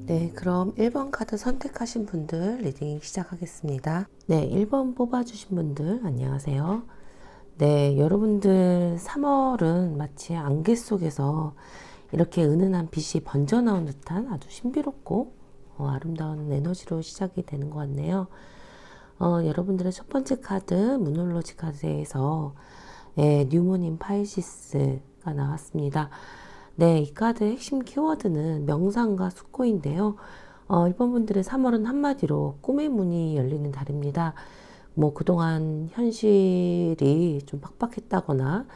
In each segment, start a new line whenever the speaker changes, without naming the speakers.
네, 그럼 1번 카드 선택하신 분들 리딩 시작하겠습니다. 네, 1번 뽑아주신 분들 안녕하세요. 네, 여러분들 3월은 마치 안개 속에서 이렇게 은은한 빛이 번져 나온 듯한 아주 신비롭고 아름다운 에너지로 시작이 되는 것 같네요. 여러분들의 첫 번째 카드 문홀로지 카드에서 뉴몬인 파이시스가 나왔습니다. 네, 이 카드의 핵심 키워드는 명상과 숙고인데요. 이번 분들의 3월은 한마디로 꿈의 문이 열리는 달입니다. 뭐 그동안 현실이 좀 팍팍했다거나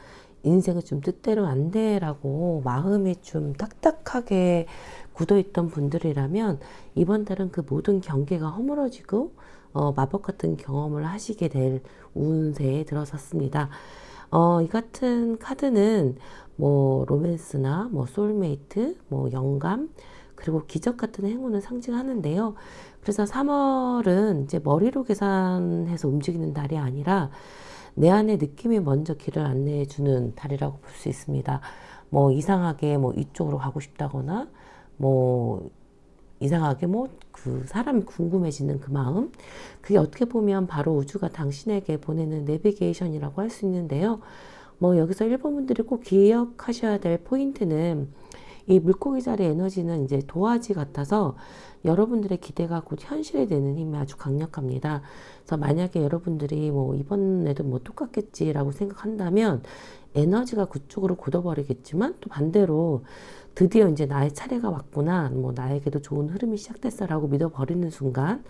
인생은 좀 뜻대로 안 돼라고 마음이 좀 딱딱하게 굳어있던 분들이라면 이번 달은 그 모든 경계가 허물어지고 마법 같은 경험을 하시게 될 운세에 들어섰습니다. 이 같은 카드는 뭐 로맨스나 뭐 소울메이트, 뭐 영감, 그리고 기적 같은 행운을 상징하는데요. 그래서 3월은 이제 머리로 계산해서 움직이는 달이 아니라 내 안의 느낌이 먼저 길을 안내해 주는 달이라고 볼 수 있습니다. 뭐 이상하게 뭐 이쪽으로 가고 싶다거나 뭐 이상하게 뭐 그 사람이 궁금해지는 그 마음, 그게 어떻게 보면 바로 우주가 당신에게 보내는 내비게이션이라고 할 수 있는데요. 뭐 여기서 1번 분들이 꼭 기억하셔야 될 포인트는 이 물고기 자리 에너지는 이제 도화지 같아서 여러분들의 기대가 곧 현실이 되는 힘이 아주 강력합니다. 그래서 만약에 여러분들이 뭐 이번에도 뭐 똑같겠지라고 생각한다면 에너지가 그쪽으로 굳어버리겠지만 또 반대로 드디어 이제 나의 차례가 왔구나, 뭐 나에게도 좋은 흐름이 시작됐어라고 믿어버리는 순간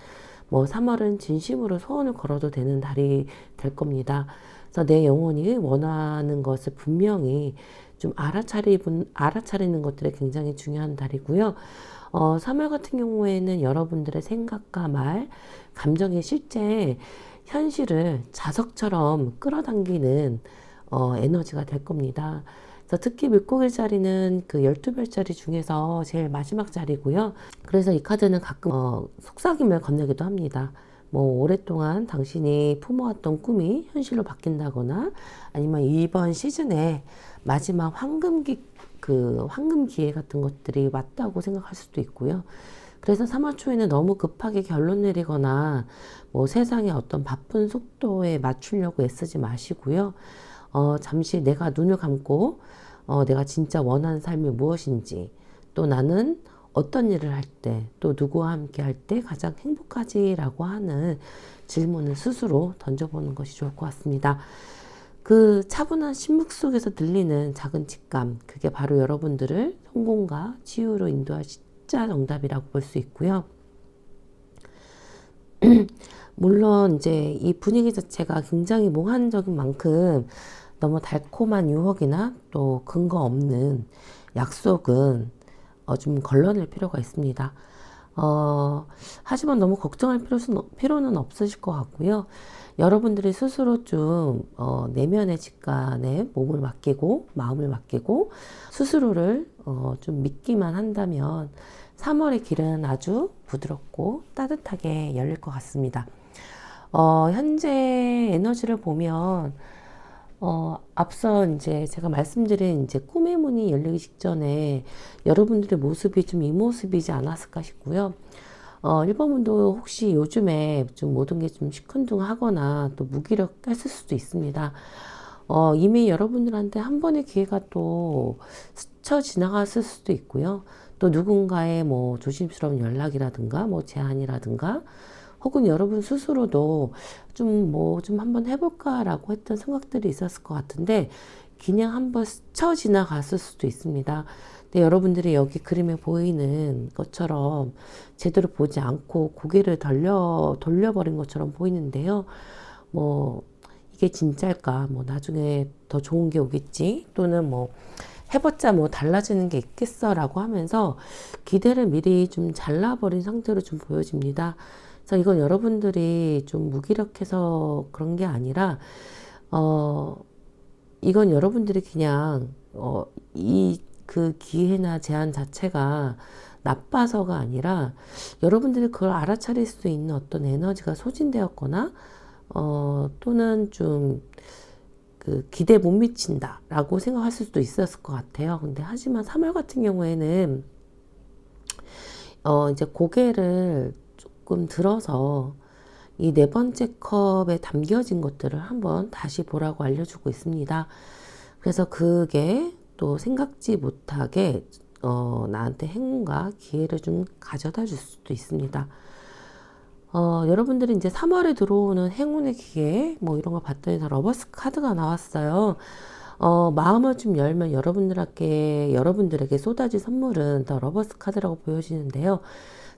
뭐 3월은 진심으로 소원을 걸어도 되는 달이 될 겁니다. 그래서 내 영혼이 원하는 것을 분명히 좀 알아차리는 것들이 굉장히 중요한 달이고요. 3월 같은 경우에는 여러분들의 생각과 말, 감정이 실제 현실을 자석처럼 끌어당기는 에너지가 될 겁니다. 그래서 특히 물고기 자리는 그 12별자리 중에서 제일 마지막 자리고요. 그래서 이 카드는 가끔 속삭임을 건네기도 합니다. 뭐 오랫동안 당신이 품어왔던 꿈이 현실로 바뀐다거나 아니면 이번 시즌에 마지막 황금 기회 같은 것들이 왔다고 생각할 수도 있고요. 그래서 3월 초에는 너무 급하게 결론 내리거나 뭐 세상의 어떤 바쁜 속도에 맞추려고 애쓰지 마시고요. 잠시 내가 눈을 감고 내가 진짜 원하는 삶이 무엇인지, 또 나는 어떤 일을 할 때, 또 누구와 함께 할 때 가장 행복하지라고 하는 질문을 스스로 던져보는 것이 좋을 것 같습니다. 그 차분한 침묵 속에서 들리는 작은 직감, 그게 바로 여러분들을 성공과 치유로 인도할 진짜 정답이라고 볼 수 있고요. 물론 이제 이 분위기 자체가 굉장히 몽환적인 만큼 너무 달콤한 유혹이나 또 근거 없는 약속은 좀 걸러낼 필요가 있습니다. 하지만 너무 걱정할 필요는 없으실 것 같고요. 여러분들이 스스로 좀 내면의 직관에 몸을 맡기고 마음을 맡기고 스스로를 좀 믿기만 한다면 3월의 길은 아주 부드럽고 따뜻하게 열릴 것 같습니다. 현재 에너지를 보면 앞서 이제 제가 말씀드린 이제 꿈의 문이 열리기 직전에 여러분들의 모습이 좀 이 모습이지 않았을까 싶고요. 1번분도 혹시 요즘에 좀 모든 게 좀 시큰둥하거나 또 무기력했을 수도 있습니다. 이미 여러분들한테 한 번의 기회가 또 스쳐 지나갔을 수도 있고요. 또 누군가의 뭐 조심스러운 연락이라든가 뭐 제안이라든가 혹은 여러분 스스로도 좀 한번 해볼까라고 했던 생각들이 있었을 것 같은데 그냥 한번 스쳐 지나갔을 수도 있습니다. 근데 여러분들이 여기 그림에 보이는 것처럼 제대로 보지 않고 고개를 돌려버린 것처럼 보이는데요. 뭐 이게 진짜일까? 뭐 나중에 더 좋은 게 오겠지? 또는 뭐 해봤자 뭐 달라지는 게 있겠어라고 하면서 기대를 미리 좀 잘라버린 상태로 좀 보여집니다. 그래서 이건 여러분들이 좀 무기력해서 그런 게 아니라 이건 여러분들이 그냥 이 그 기회나 제안 자체가 나빠서가 아니라 여러분들이 그걸 알아차릴 수 있는 어떤 에너지가 소진되었거나 또는 좀 그 기대에 못 미친다라고 생각할 수도 있었을 것 같아요. 근데 하지만 3월 같은 경우에는 이제 고개를 조금 들어서 이 네 번째 컵에 담겨진 것들을 한번 다시 보라고 알려주고 있습니다. 그래서 그게 또 생각지 못하게 나한테 행운과 기회를 좀 가져다 줄 수도 있습니다. 여러분들이 이제 3월에 들어오는 행운의 기회, 뭐 이런 거 봤더니 다 러버스 카드가 나왔어요. 마음을 좀 열면 여러분들에게 쏟아질 선물은 더 러버스 카드라고 보여지는데요.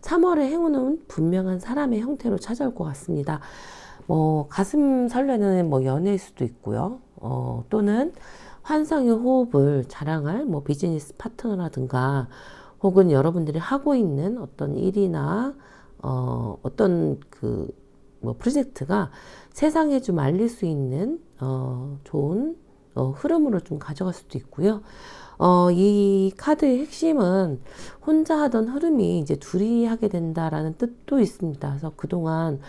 3월의 행운은 분명한 사람의 형태로 찾아올 것 같습니다. 가슴 설레는 뭐 연애일 수도 있고요. 또는 환상의 호흡을 자랑할 뭐 비즈니스 파트너라든가 혹은 여러분들이 하고 있는 어떤 일이나 어떤 뭐 프로젝트가 세상에 좀 알릴 수 있는 좋은 흐름으로 좀 가져갈 수도 있고요. 이 카드의 핵심은 혼자 하던 흐름이 이제 둘이 하게 된다라는 뜻도 있습니다. 그래서 그동안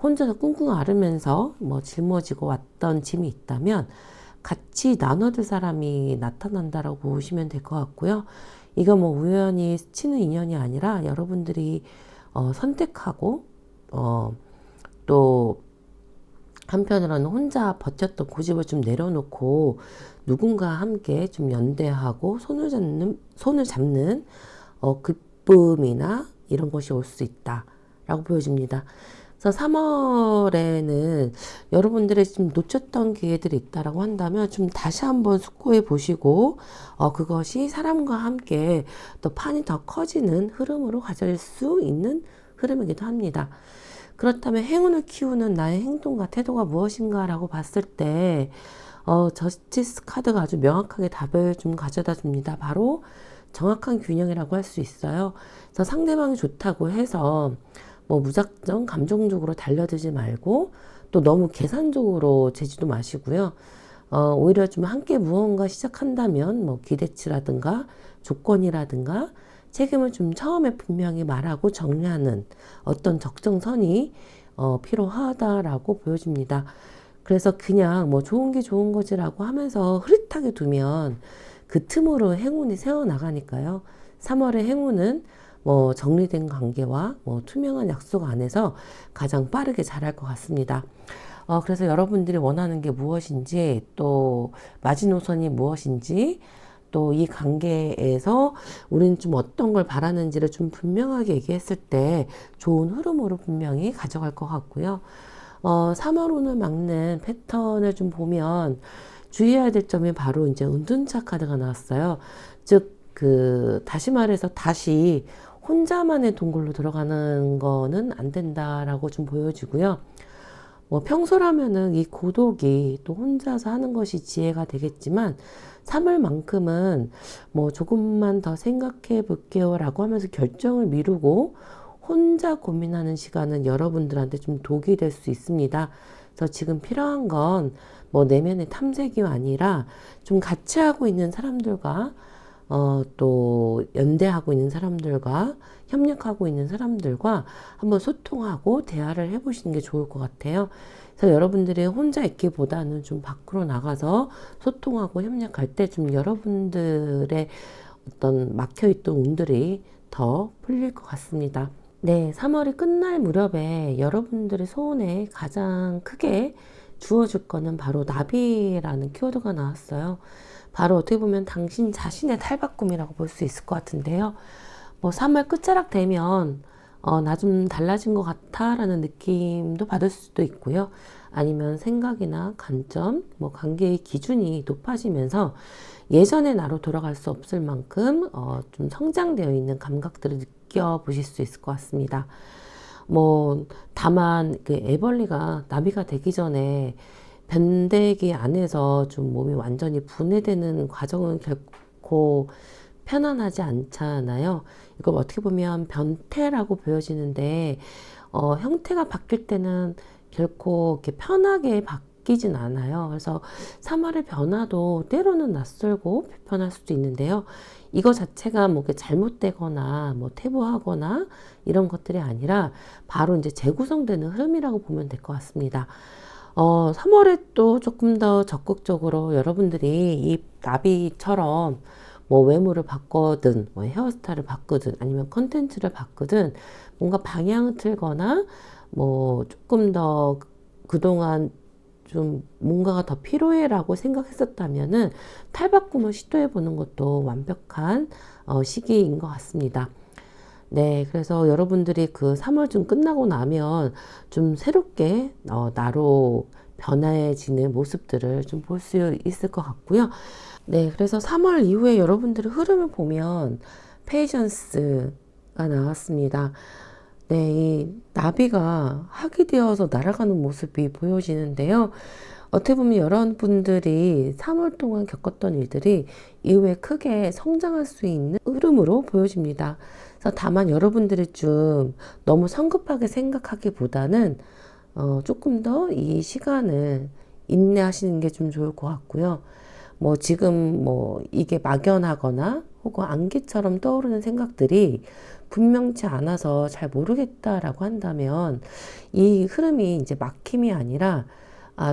혼자서 끙끙 앓으면서 뭐 짊어지고 왔던 짐이 있다면 같이 나눠줄 사람이 나타난다라고 보시면 될 것 같고요. 이거 뭐 우연히 스치는 인연이 아니라 여러분들이 선택하고 또 한편으로는 혼자 버텼던 고집을 좀 내려놓고 누군가 함께 좀 연대하고 손을 잡는 기쁨이나 이런 것이 올 수 있다라고 보여집니다. 그래서 3월에는 여러분들이 좀 놓쳤던 기회들이 있다라고 한다면 좀 다시 한번 숙고해 보시고 그것이 사람과 함께 또 판이 더 커지는 흐름으로 가질 수 있는 흐름이기도 합니다. 그렇다면 행운을 키우는 나의 행동과 태도가 무엇인가 라고 봤을 때 저스티스 카드가 아주 명확하게 답을 좀 가져다 줍니다. 바로 정확한 균형이라고 할 수 있어요. 그래서 상대방이 좋다고 해서 뭐 무작정 감정적으로 달려들지 말고 또 너무 계산적으로 재지도 마시고요. 오히려 좀 함께 무언가 시작한다면 뭐 기대치라든가 조건이라든가 책임을 좀 처음에 분명히 말하고 정리하는 어떤 적정선이 필요하다라고 보여집니다. 그래서 그냥 뭐 좋은 게 좋은 거지라고 하면서 흐릿하게 두면 그 틈으로 행운이 새어나가니까요. 3월의 행운은 뭐 정리된 관계와 뭐 투명한 약속 안에서 가장 빠르게 자랄 것 같습니다. 그래서 여러분들이 원하는 게 무엇인지 또 마지노선이 무엇인지 또 이 관계에서 우리는 좀 어떤 걸 바라는지를 좀 분명하게 얘기했을 때 좋은 흐름으로 분명히 가져갈 것 같고요. 3월 운을 막는 패턴을 좀 보면 주의해야 될 점이 바로 이제 은둔자 카드가 나왔어요. 즉, 다시 말해서 다시 혼자만의 동굴로 들어가는 거는 안 된다라고 좀 보여지고요. 뭐 평소라면은 이 고독이 또 혼자서 하는 것이 지혜가 되겠지만 3월만큼은 뭐 조금만 더 생각해 볼게요 라고 하면서 결정을 미루고 혼자 고민하는 시간은 여러분들한테 좀 독이 될 수 있습니다. 그래서 지금 필요한 건 뭐 내면의 탐색이 아니라 좀 같이 하고 있는 사람들과 또 연대하고 있는 사람들과 협력하고 있는 사람들과 한번 소통하고 대화를 해보시는 게 좋을 것 같아요. 그래서 여러분들이 혼자 있기보다는 좀 밖으로 나가서 소통하고 협력할 때 좀 여러분들의 어떤 막혀있던 운들이 더 풀릴 것 같습니다. 네, 3월이 끝날 무렵에 여러분들의 소원에 가장 크게 주어줄 거는 바로 나비라는 키워드가 나왔어요. 바로 어떻게 보면 당신 자신의 탈바꿈이라고 볼 수 있을 것 같은데요. 뭐 3월 끝자락 되면 나 좀 달라진 것 같아 라는 느낌도 받을 수도 있고요. 아니면 생각이나 관점, 뭐 관계의 기준이 높아지면서 예전의 나로 돌아갈 수 없을 만큼 좀 성장되어 있는 감각들을 느껴보실 수 있을 것 같습니다. 뭐 다만 그 애벌리가 나비가 되기 전에 변대기 안에서 좀 몸이 완전히 분해되는 과정은 결코 편안하지 않잖아요. 이걸 어떻게 보면 변태라고 보여지는데 형태가 바뀔 때는 결코 이렇게 편하게 바뀌진 않아요. 그래서 3월의 변화도 때로는 낯설고 불편할 수도 있는데요. 이거 자체가 뭐 잘못되거나 뭐 퇴보하거나 이런 것들이 아니라 바로 이제 재구성되는 흐름이라고 보면 될 것 같습니다. 3월에 또 조금 더 적극적으로 여러분들이 이 나비처럼 뭐 외모를 바꾸든 뭐 헤어스타일을 바꾸든 아니면 컨텐츠를 바꾸든 뭔가 방향을 틀거나 뭐 조금 더 그동안 좀 뭔가가 더 필요해라고 생각했었다면은 탈바꿈을 시도해 보는 것도 완벽한 시기인 것 같습니다. 네, 그래서 여러분들이 그 3월쯤 끝나고 나면 좀 새롭게 나로 변화해지는 모습들을 좀 볼 수 있을 것 같고요. 네, 그래서 3월 이후에 여러분들의 흐름을 보면 페이션스가 나왔습니다. 네, 이 나비가 학이 되어서 날아가는 모습이 보여지는데요. 어떻게 보면 여러분들이 3월 동안 겪었던 일들이 이후에 크게 성장할 수 있는 흐름으로 보여집니다. 그래서 다만 여러분들이 좀 너무 성급하게 생각하기보다는 조금 더 이 시간을 인내하시는 게 좀 좋을 것 같고요. 뭐 지금 뭐 이게 막연하거나 혹은 안개처럼 떠오르는 생각들이 분명치 않아서 잘 모르겠다라고 한다면 이 흐름이 이제 막힘이 아니라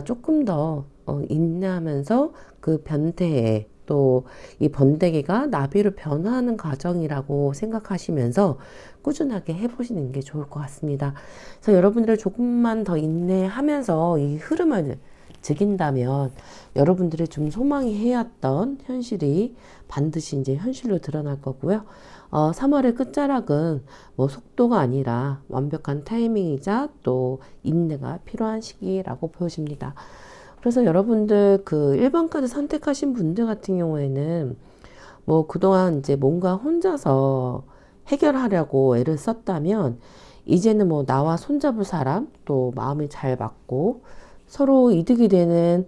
조금 더 인내하면서 그 변태에 또 이 번데기가 나비로 변화하는 과정이라고 생각하시면서 꾸준하게 해보시는 게 좋을 것 같습니다. 그래서 여러분들 조금만 더 인내하면서 이 흐름을 즐긴다면 여러분들이 좀 소망이 해왔던 현실이 반드시 이제 현실로 드러날 거고요. 3월의 끝자락은 뭐 속도가 아니라 완벽한 타이밍이자 또 인내가 필요한 시기라고 보여집니다. 그래서 여러분들 그 1번 카드 선택하신 분들 같은 경우에는 뭐 그동안 이제 뭔가 혼자서 해결하려고 애를 썼다면 이제는 뭐 나와 손잡을 사람 또 마음이 잘 맞고 서로 이득이 되는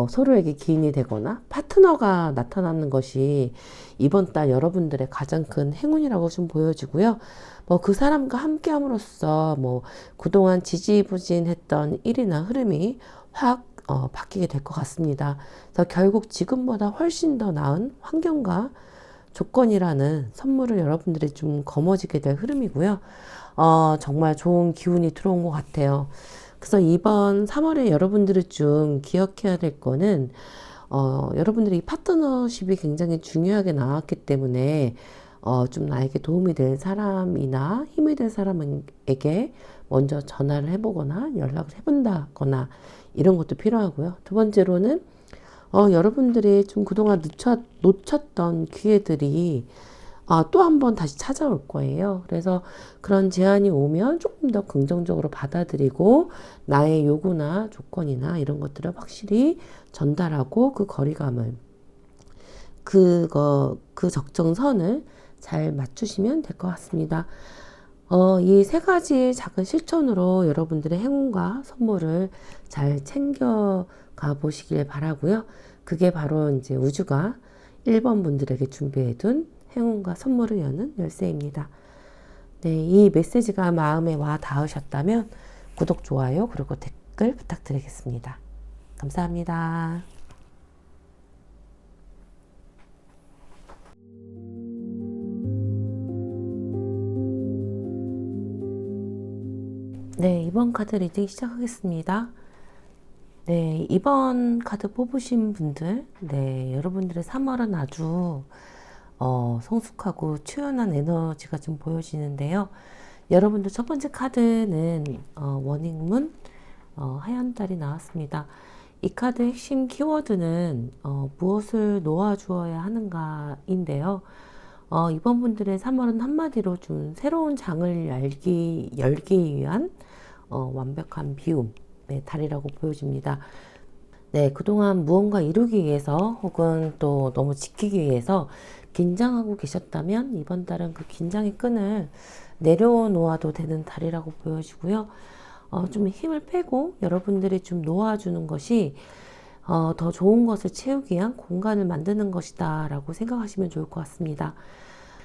서로에게 기인이 되거나 파트너가 나타나는 것이 이번 달 여러분들의 가장 큰 행운이라고 좀 보여지고요. 뭐 그 사람과 함께 함으로써 뭐 그동안 지지부진했던 일이나 흐름이 확 바뀌게 될 것 같습니다. 그래서 결국 지금보다 훨씬 더 나은 환경과 조건이라는 선물을 여러분들이 좀 거머쥐게 될 흐름이고요. 정말 좋은 기운이 들어온 것 같아요. 그래서 이번 3월에 여러분들이 좀 기억해야 될 거는, 여러분들이 파트너십이 굉장히 중요하게 나왔기 때문에, 좀 나에게 도움이 될 사람이나 힘이 될 사람에게 먼저 전화를 해보거나 연락을 해본다거나 이런 것도 필요하고요. 두 번째로는, 여러분들이 좀 그동안 놓쳤던 기회들이 또 한 번 다시 찾아올 거예요. 그래서 그런 제안이 오면 조금 더 긍정적으로 받아들이고 나의 요구나 조건이나 이런 것들을 확실히 전달하고 그 거리감을 그 적정선을 잘 맞추시면 될 것 같습니다. 이 세 가지 작은 실천으로 여러분들의 행운과 선물을 잘 챙겨가 보시길 바라고요. 그게 바로 이제 우주가 1번 분들에게 준비해둔 행운과 선물을 여는 열쇠입니다. 네, 이 메시지가 마음에 와 닿으셨다면 구독, 좋아요, 그리고 댓글 부탁드리겠습니다. 감사합니다. 네, 이번 카드 리딩 시작하겠습니다. 네, 이번 카드 뽑으신 분들, 네, 여러분들의 3월은 아주 성숙하고 초연한 에너지가 좀 보여지는데요. 여러분들 첫 번째 카드는 워닝문 하얀 달이 나왔습니다. 이 카드의 핵심 키워드는 무엇을 놓아주어야 하는가인데요. 이번 분들의 3월은 한마디로 좀 새로운 장을 열기 위한 완벽한 비움의 달이라고 보여집니다. 네, 그동안 무언가 이루기 위해서 혹은 또 너무 지키기 위해서 긴장하고 계셨다면 이번 달은 그 긴장의 끈을 내려놓아도 되는 달이라고 보여지고요. 좀 힘을 빼고 여러분들이 좀 놓아주는 것이 더 좋은 것을 채우기 위한 공간을 만드는 것이다 라고 생각하시면 좋을 것 같습니다.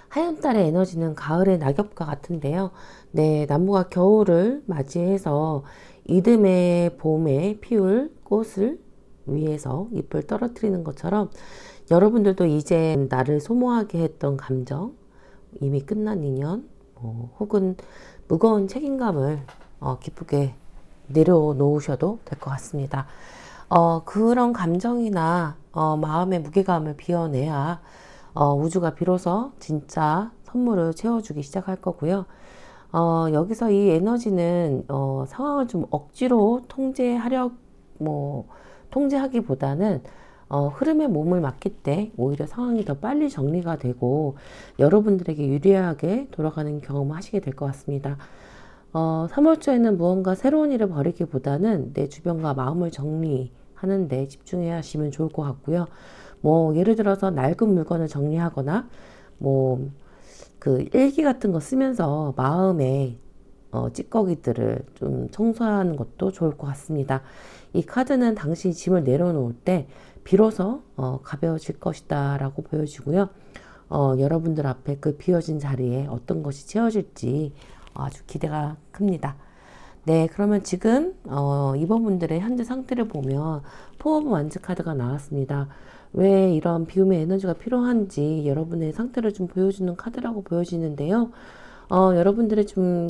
하얀 달의 에너지는 가을의 낙엽과 같은데요. 네, 나무가 겨울을 맞이해서 이듬해 봄에 피울 꽃을 위해서 잎을 떨어뜨리는 것처럼 여러분들도 이제 나를 소모하게 했던 감정, 이미 끝난 인연, 혹은 무거운 책임감을 기쁘게 내려놓으셔도 될 것 같습니다. 그런 감정이나 마음의 무게감을 비워내야 우주가 비로소 진짜 선물을 채워주기 시작할 거고요. 여기서 이 에너지는 상황을 좀 억지로 통제하기보다는 흐름에 몸을 맡길 때 오히려 상황이 더 빨리 정리가 되고 여러분들에게 유리하게 돌아가는 경험을 하시게 될 것 같습니다. 3월 초에는 무언가 새로운 일을 벌이기보다는 내 주변과 마음을 정리하는 데 집중해 하시면 좋을 것 같고요. 예를 들어서 낡은 물건을 정리하거나 그 일기 같은 거 쓰면서 마음의 찌꺼기들을 좀 청소하는 것도 좋을 것 같습니다. 이 카드는 당신이 짐을 내려놓을 때 비로소 가벼워질 것이다 라고 보여지고요. 여러분들 앞에 그 비어진 자리에 어떤 것이 채워질지 아주 기대가 큽니다. 네, 그러면 지금 이번 분들의 현재 상태를 보면 포 오브 완즈 카드가 나왔습니다. 왜 이런 비움의 에너지가 필요한지 여러분의 상태를 좀 보여주는 카드라고 보여지는데요. 여러분들의 좀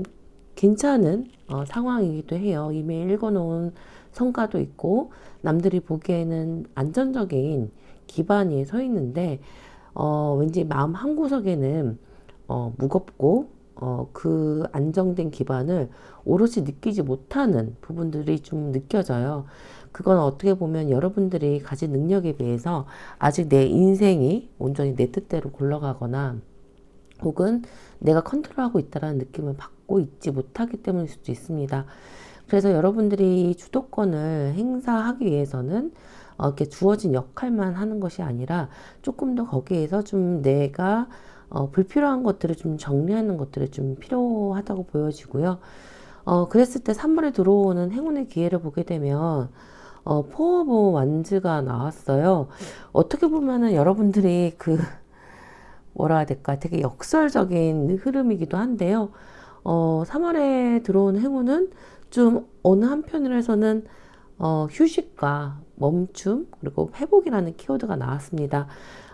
괜찮은 상황이기도 해요. 이미 읽어놓은 성과도 있고 남들이 보기에는 안정적인 기반이 서 있는데 왠지 마음 한구석에는 무겁고 그 안정된 기반을 오롯이 느끼지 못하는 부분들이 좀 느껴져요. 그건 어떻게 보면 여러분들이 가진 능력에 비해서 아직 내 인생이 온전히 내 뜻대로 굴러가거나 혹은 내가 컨트롤하고 있다는 느낌을 받고 있지 못하기 때문일 수도 있습니다. 그래서 여러분들이 주도권을 행사하기 위해서는 이렇게 주어진 역할만 하는 것이 아니라 조금 더 거기에서 좀 내가 불필요한 것들을 좀 정리하는 것들이 좀 필요하다고 보여지고요. 그랬을 때 3월에 들어오는 행운의 기회를 보게 되면 포 오브 완즈가 나왔어요. 어떻게 보면은 여러분들이 뭐라 해야 될까, 되게 역설적인 흐름이기도 한데요. 3월에 들어온 행운은 좀 어느 한편으로서는 휴식과 멈춤 그리고 회복이라는 키워드가 나왔습니다.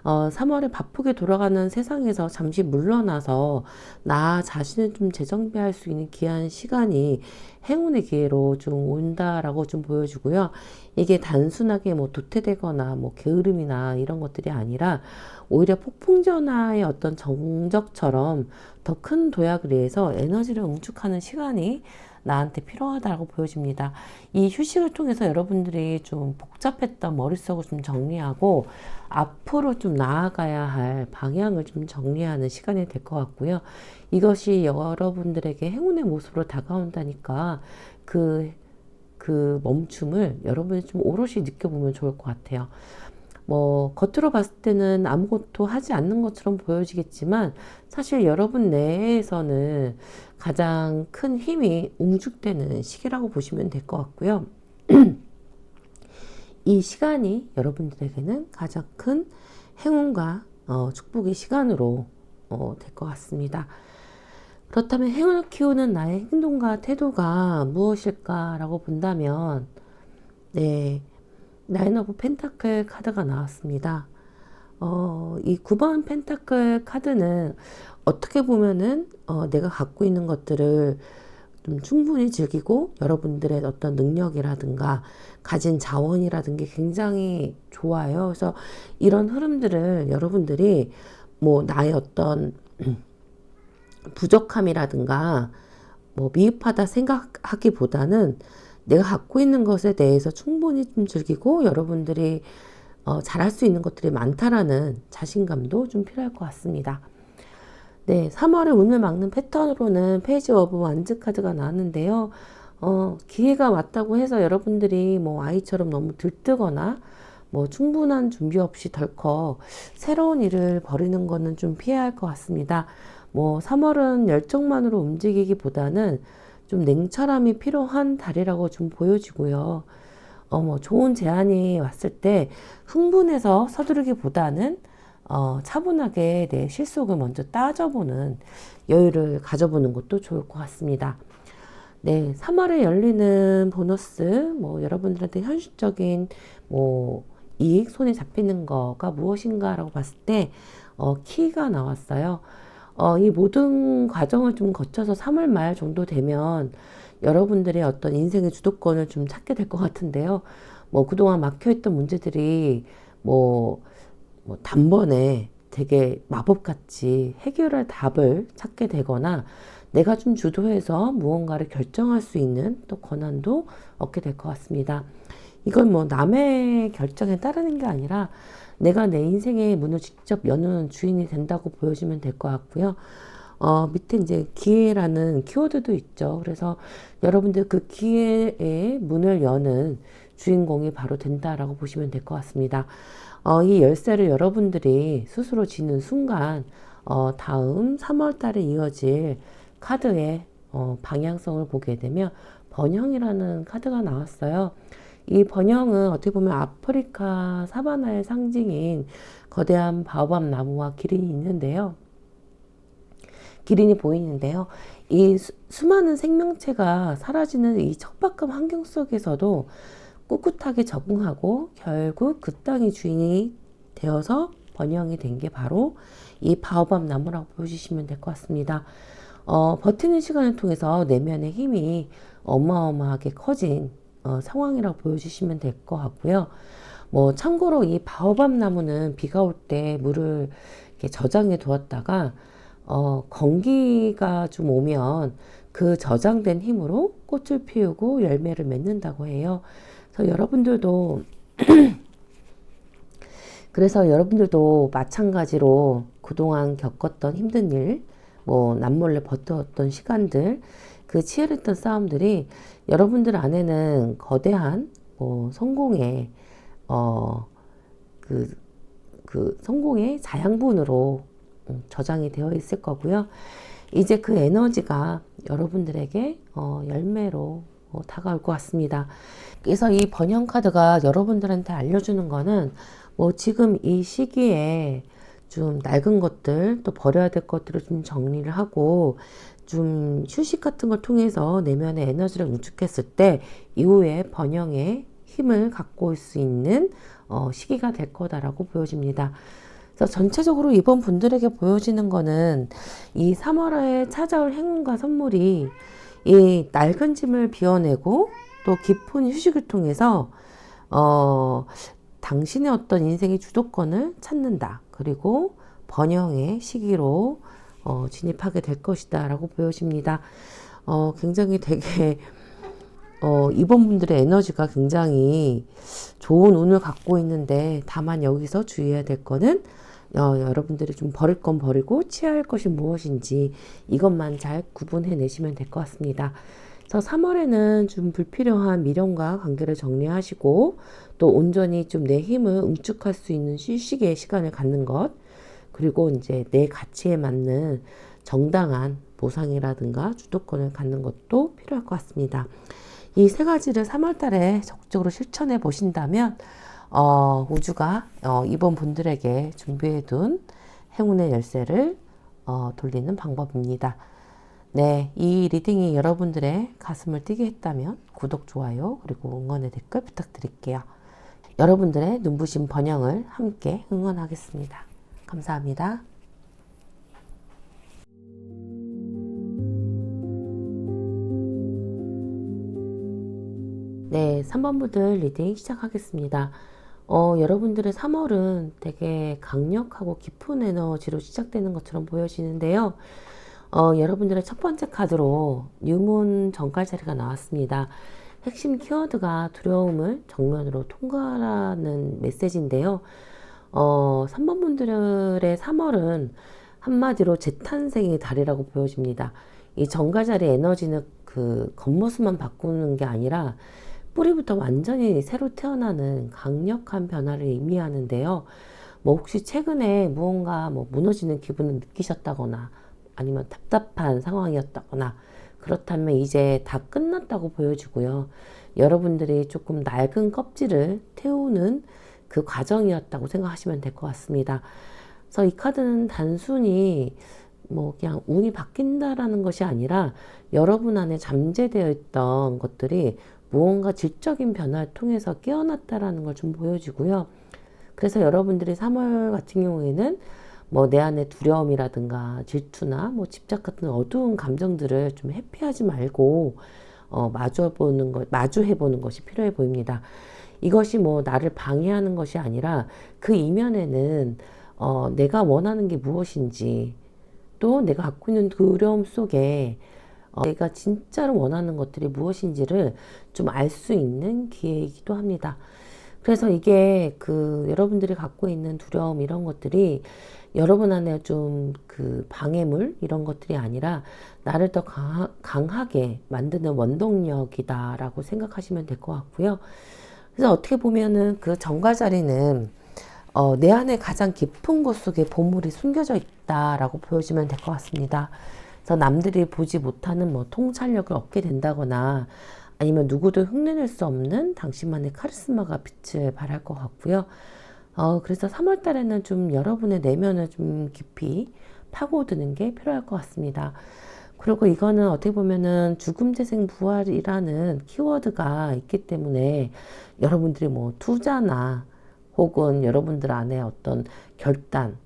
3월에 바쁘게 돌아가는 세상에서 잠시 물러나서 나 자신을 좀 재정비할 수 있는 귀한 시간이 행운의 기회로 좀 온다라고 좀 보여주고요. 이게 단순하게 도태되거나 게으름이나 이런 것들이 아니라 오히려 폭풍전화의 어떤 정적처럼 더 큰 도약을 위해서 에너지를 응축하는 시간이 나한테 필요하다고 보여집니다. 이 휴식을 통해서 여러분들이 좀 복잡했던 머릿속을 좀 정리하고 앞으로 좀 나아가야 할 방향을 좀 정리하는 시간이 될 것 같고요. 이것이 여러분들에게 행운의 모습으로 다가온다니까 그 멈춤을 여러분이 좀 오롯이 느껴보면 좋을 것 같아요. 겉으로 봤을 때는 아무것도 하지 않는 것처럼 보여지겠지만 사실 여러분 내에서는 가장 큰 힘이 응축되는 시기라고 보시면 될 것 같고요. 이 시간이 여러분들에게는 가장 큰 행운과 축복의 시간으로 될 것 같습니다. 그렇다면 행운을 키우는 나의 행동과 태도가 무엇일까라고 본다면 네, 나인 오브 펜타클 카드가 나왔습니다. 이 9번 펜타클 카드는 어떻게 보면은 내가 갖고 있는 것들을 좀 충분히 즐기고 여러분들의 어떤 능력이라든가 가진 자원이라든가 굉장히 좋아요. 그래서 이런 흐름들을 여러분들이 나의 어떤 부족함이라든가 미흡하다 생각하기보다는 내가 갖고 있는 것에 대해서 충분히 좀 즐기고 여러분들이 잘할 수 있는 것들이 많다라는 자신감도 좀 필요할 것 같습니다. 네, 3월에 운을 막는 패턴으로는 페이지 오브 완즈 카드가 나왔는데요. 기회가 왔다고 해서 여러분들이 아이처럼 너무 들뜨거나 충분한 준비 없이 덜컥 새로운 일을 벌이는 거는 좀 피해야 할 것 같습니다. 3월은 열정만으로 움직이기보다는 좀 냉철함이 필요한 달이라고 좀 보여지고요. 좋은 제안이 왔을 때 흥분해서 서두르기보다는 차분하게 내 실속을 먼저 따져보는 여유를 가져보는 것도 좋을 것 같습니다. 네, 3월에 열리는 보너스, 여러분들한테 현실적인 이익, 손에 잡히는 거가 무엇인가라고 봤을 때 키가 나왔어요. 이 모든 과정을 좀 거쳐서 3월 말 정도 되면 여러분들의 어떤 인생의 주도권을 좀 찾게 될 것 같은데요. 그동안 막혀있던 문제들이 단번에 되게 마법같이 해결할 답을 찾게 되거나 내가 좀 주도해서 무언가를 결정할 수 있는 또 권한도 얻게 될 것 같습니다. 이건 뭐 남의 결정에 따르는 게 아니라 내가 내 인생의 문을 직접 여는 주인이 된다고 보여지면 될 것 같고요. 밑에 이제 기회라는 키워드도 있죠. 그래서 여러분들 그 기회의 문을 여는 주인공이 바로 된다라고 보시면 될 것 같습니다. 이 열쇠를 여러분들이 스스로 쥐는 순간, 다음 3월 달에 이어질 카드의 방향성을 보게 되면 번영이라는 카드가 나왔어요. 이 번영은 어떻게 보면 아프리카 사바나의 상징인 거대한 바오밥 나무와 기린이 있는데요. 기린이 보이는데요. 이 수많은 생명체가 사라지는 이 척박한 환경 속에서도 꿋꿋하게 적응하고 결국 그 땅의 주인이 되어서 번영이 된 게 바로 이 바오밥 나무라고 보여주시면 될 것 같습니다. 버티는 시간을 통해서 내면의 힘이 어마어마하게 커진 상황이라고 보여주시면 될 것 같고요. 뭐 참고로 이 바오밥 나무는 비가 올 때 물을 이렇게 저장해 두었다가 건기가 좀 오면 그 저장된 힘으로 꽃을 피우고 열매를 맺는다고 해요. 그래서 여러분들도 마찬가지로 그동안 겪었던 힘든 일, 뭐 남몰래 버텼던 시간들, 그 치열했던 싸움들이 여러분들 안에는 거대한 뭐 성공의 성공의 자양분으로 저장이 되어 있을 거고요. 이제 그 에너지가 여러분들에게 열매로 다가올 것 같습니다. 그래서 이 번영 카드가 여러분들한테 알려주는 거는 뭐 지금 이 시기에 좀 낡은 것들 또 버려야 될 것들을 좀 정리를 하고 좀 휴식 같은 걸 통해서 내면의 에너지를 응축했을 때 이후에 번영의 힘을 갖고 올 수 있는 시기가 될 거다라고 보여집니다. 그래서 전체적으로 이번 분들에게 보여지는 거는 이 3월에 찾아올 행운과 선물이 이 낡은 짐을 비워내고 또 깊은 휴식을 통해서 당신의 어떤 인생의 주도권을 찾는다. 그리고 번영의 시기로 진입하게 될 것이다 라고 보여집니다. 굉장히 되게 이번 분들의 에너지가 굉장히 좋은 운을 갖고 있는데 다만 여기서 주의해야 될 거는 여러분들이 좀 버릴 건 버리고 취할 것이 무엇인지 이것만 잘 구분해 내시면 될 것 같습니다. 그래서 3월에는 좀 불필요한 미련과 관계를 정리하시고 또 온전히 좀 내 힘을 응축할 수 있는 휴식의 시간을 갖는 것, 그리고 이제 내 가치에 맞는 정당한 보상이라든가 주도권을 갖는 것도 필요할 것 같습니다. 이 세 가지를 3월 달에 적극적으로 실천해 보신다면 우주가 이번 분들에게 준비해 둔 행운의 열쇠를 돌리는 방법입니다. 네, 이 리딩이 여러분들의 가슴을 뛰게 했다면 구독, 좋아요, 그리고 응원의 댓글 부탁드릴게요. 여러분들의 눈부신 번영을 함께 응원하겠습니다. 감사합니다. 네, 3번 분들 리딩 시작하겠습니다. 여러분들의 3월은 되게 강력하고 깊은 에너지로 시작되는 것처럼 보여지는데요. 여러분들의 첫 번째 카드로 뉴문 정갈자리가 나왔습니다. 핵심 키워드가 두려움을 정면으로 통과하라는 메시지인데요. 3번 분들의 3월은 한마디로 재탄생의 달이라고 보여집니다. 이 정갈자리 에너지는 그 겉모습만 바꾸는 게 아니라 뿌리부터 완전히 새로 태어나는 강력한 변화를 의미하는데요. 뭐 혹시 최근에 무언가 뭐 무너지는 기분을 느끼셨다거나 아니면 답답한 상황이었다거나 그렇다면 이제 다 끝났다고 보여지고요. 여러분들이 조금 낡은 껍질을 태우는 그 과정이었다고 생각하시면 될 것 같습니다. 그래서 이 카드는 단순히 뭐 그냥 운이 바뀐다라는 것이 아니라 여러분 안에 잠재되어 있던 것들이 무언가 질적인 변화를 통해서 깨어났다라는 걸 좀 보여주고요. 그래서 여러분들이 3월 같은 경우에는 뭐 내 안에 두려움이라든가 질투나 뭐 집착 같은 어두운 감정들을 좀 회피하지 말고 마주해보는 것이 필요해 보입니다. 이것이 뭐 나를 방해하는 것이 아니라 그 이면에는 내가 원하는 게 무엇인지, 또 내가 갖고 있는 두려움 속에 내가 진짜로 원하는 것들이 무엇인지를 좀 알 수 있는 기회이기도 합니다. 그래서 이게 여러분들이 갖고 있는 두려움 이런 것들이 여러분 안에 좀 방해물 이런 것들이 아니라 나를 더 강하게 만드는 원동력이다라고 생각하시면 될 것 같고요. 그래서 어떻게 보면은 그 정갈자리는 내 안에 가장 깊은 곳 속에 보물이 숨겨져 있다라고 보여지면 될 것 같습니다. 그래서 남들이 보지 못하는 통찰력을 얻게 된다거나 아니면 누구도 흉내낼 수 없는 당신만의 카리스마가 빛을 발할 것 같고요. 그래서 3월 달에는 좀 여러분의 내면을 좀 깊이 파고드는 게 필요할 것 같습니다. 그리고 이거는 어떻게 보면은 죽음, 재생, 부활이라는 키워드가 있기 때문에 여러분들이 투자나 혹은 여러분들 안에 어떤 결단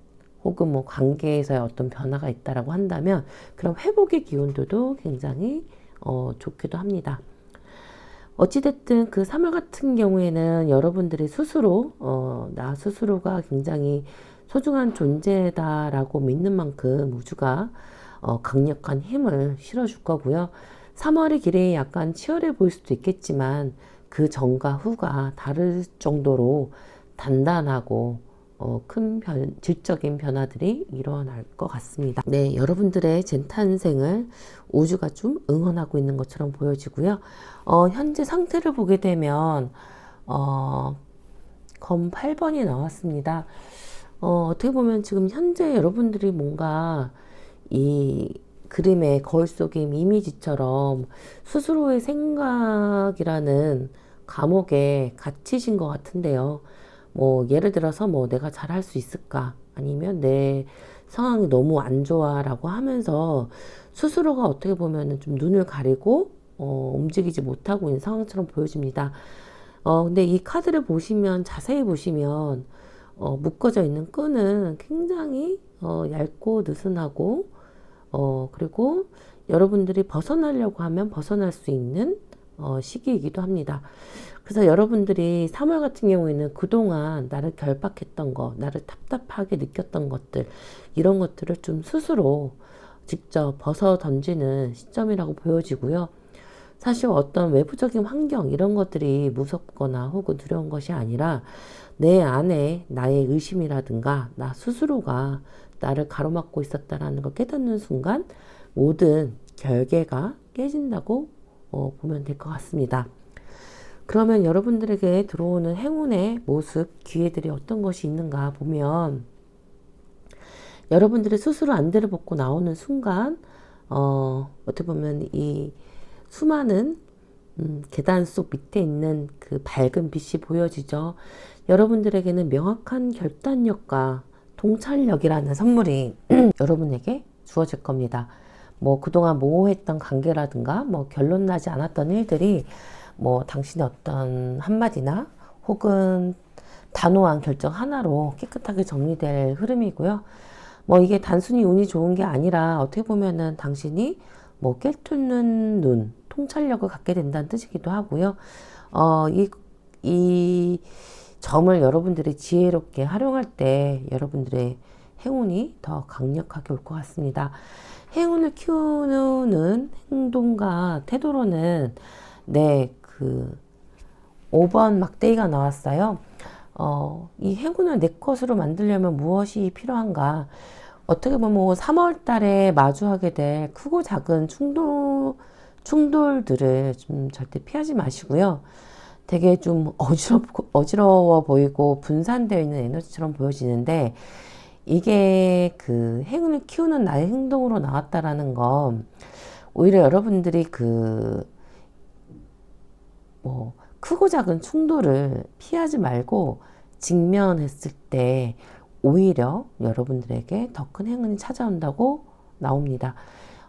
혹은 관계에서의 어떤 변화가 있다라고 한다면 그런 회복의 기운들도 굉장히 좋기도 합니다. 어찌됐든 3월 같은 경우에는 여러분들이 스스로 나 스스로가 굉장히 소중한 존재다라고 믿는 만큼 우주가 강력한 힘을 실어줄 거고요. 3월의 길이 약간 치열해 보일 수도 있겠지만 그 전과 후가 다를 정도로 단단하고 큰 질적인 변화들이 일어날 것 같습니다. 네, 여러분들의 재탄생을 우주가 좀 응원하고 있는 것처럼 보여지고요. 현재 상태를 보게 되면 검 8번이 나왔습니다. 어떻게 보면 지금 현재 여러분들이 뭔가 이 그림의 거울 속의 이미지처럼 스스로의 생각이라는 감옥에 갇히신 것 같은데요. 예를 들어서 내가 잘할 수 있을까? 아니면 내 상황이 너무 안 좋아 라고 하면서 스스로가 어떻게 보면 좀 눈을 가리고 움직이지 못하고 있는 상황처럼 보여집니다. 근데 이 카드를 보시면, 자세히 보시면 묶어져 있는 끈은 굉장히 얇고 느슨하고 그리고 여러분들이 벗어나려고 하면 벗어날 수 있는 시기이기도 합니다. 그래서 여러분들이 3월 같은 경우에는 그동안 나를 결박했던 거, 나를 답답하게 느꼈던 것들, 이런 것들을 좀 스스로 직접 벗어 던지는 시점이라고 보여지고요. 사실 어떤 외부적인 환경 이런 것들이 무섭거나 혹은 두려운 것이 아니라 내 안에 나의 의심이라든가 나 스스로가 나를 가로막고 있었다라는 걸 깨닫는 순간 모든 결계가 깨진다고 보면 될 것 같습니다. 그러면 여러분들에게 들어오는 행운의 모습, 기회들이 어떤 것이 있는가 보면 여러분들이 스스로 안대를 벗고 나오는 순간 어떻게 보면 이 수많은 계단 속 밑에 있는 그 밝은 빛이 보여지죠. 여러분들에게는 명확한 결단력과 통찰력이라는 선물이 여러분에게 주어질 겁니다. 그동안 모호했던 관계라든가 결론 나지 않았던 일들이 당신의 어떤 한마디나 혹은 단호한 결정 하나로 깨끗하게 정리될 흐름이고요. 이게 단순히 운이 좋은 게 아니라 어떻게 보면은 당신이 깨트는 눈, 통찰력을 갖게 된다는 뜻이기도 하고요. 이 점을 여러분들이 지혜롭게 활용할 때 여러분들의 행운이 더 강력하게 올 것 같습니다. 행운을 키우는 행동과 태도로는 5번 막대기가 나왔어요. 이 행운을 내 것으로 만들려면 무엇이 필요한가? 어떻게 보면 3월 달에 마주하게 될 크고 작은 충돌들을 좀 절대 피하지 마시고요. 되게 좀 어지러워 보이고 분산되어 있는 에너지처럼 보여지는데 이게 행운을 키우는 나의 행동으로 나왔다라는 건 오히려 여러분들이 크고 작은 충돌을 피하지 말고 직면했을 때 오히려 여러분들에게 더 큰 행운이 찾아온다고 나옵니다.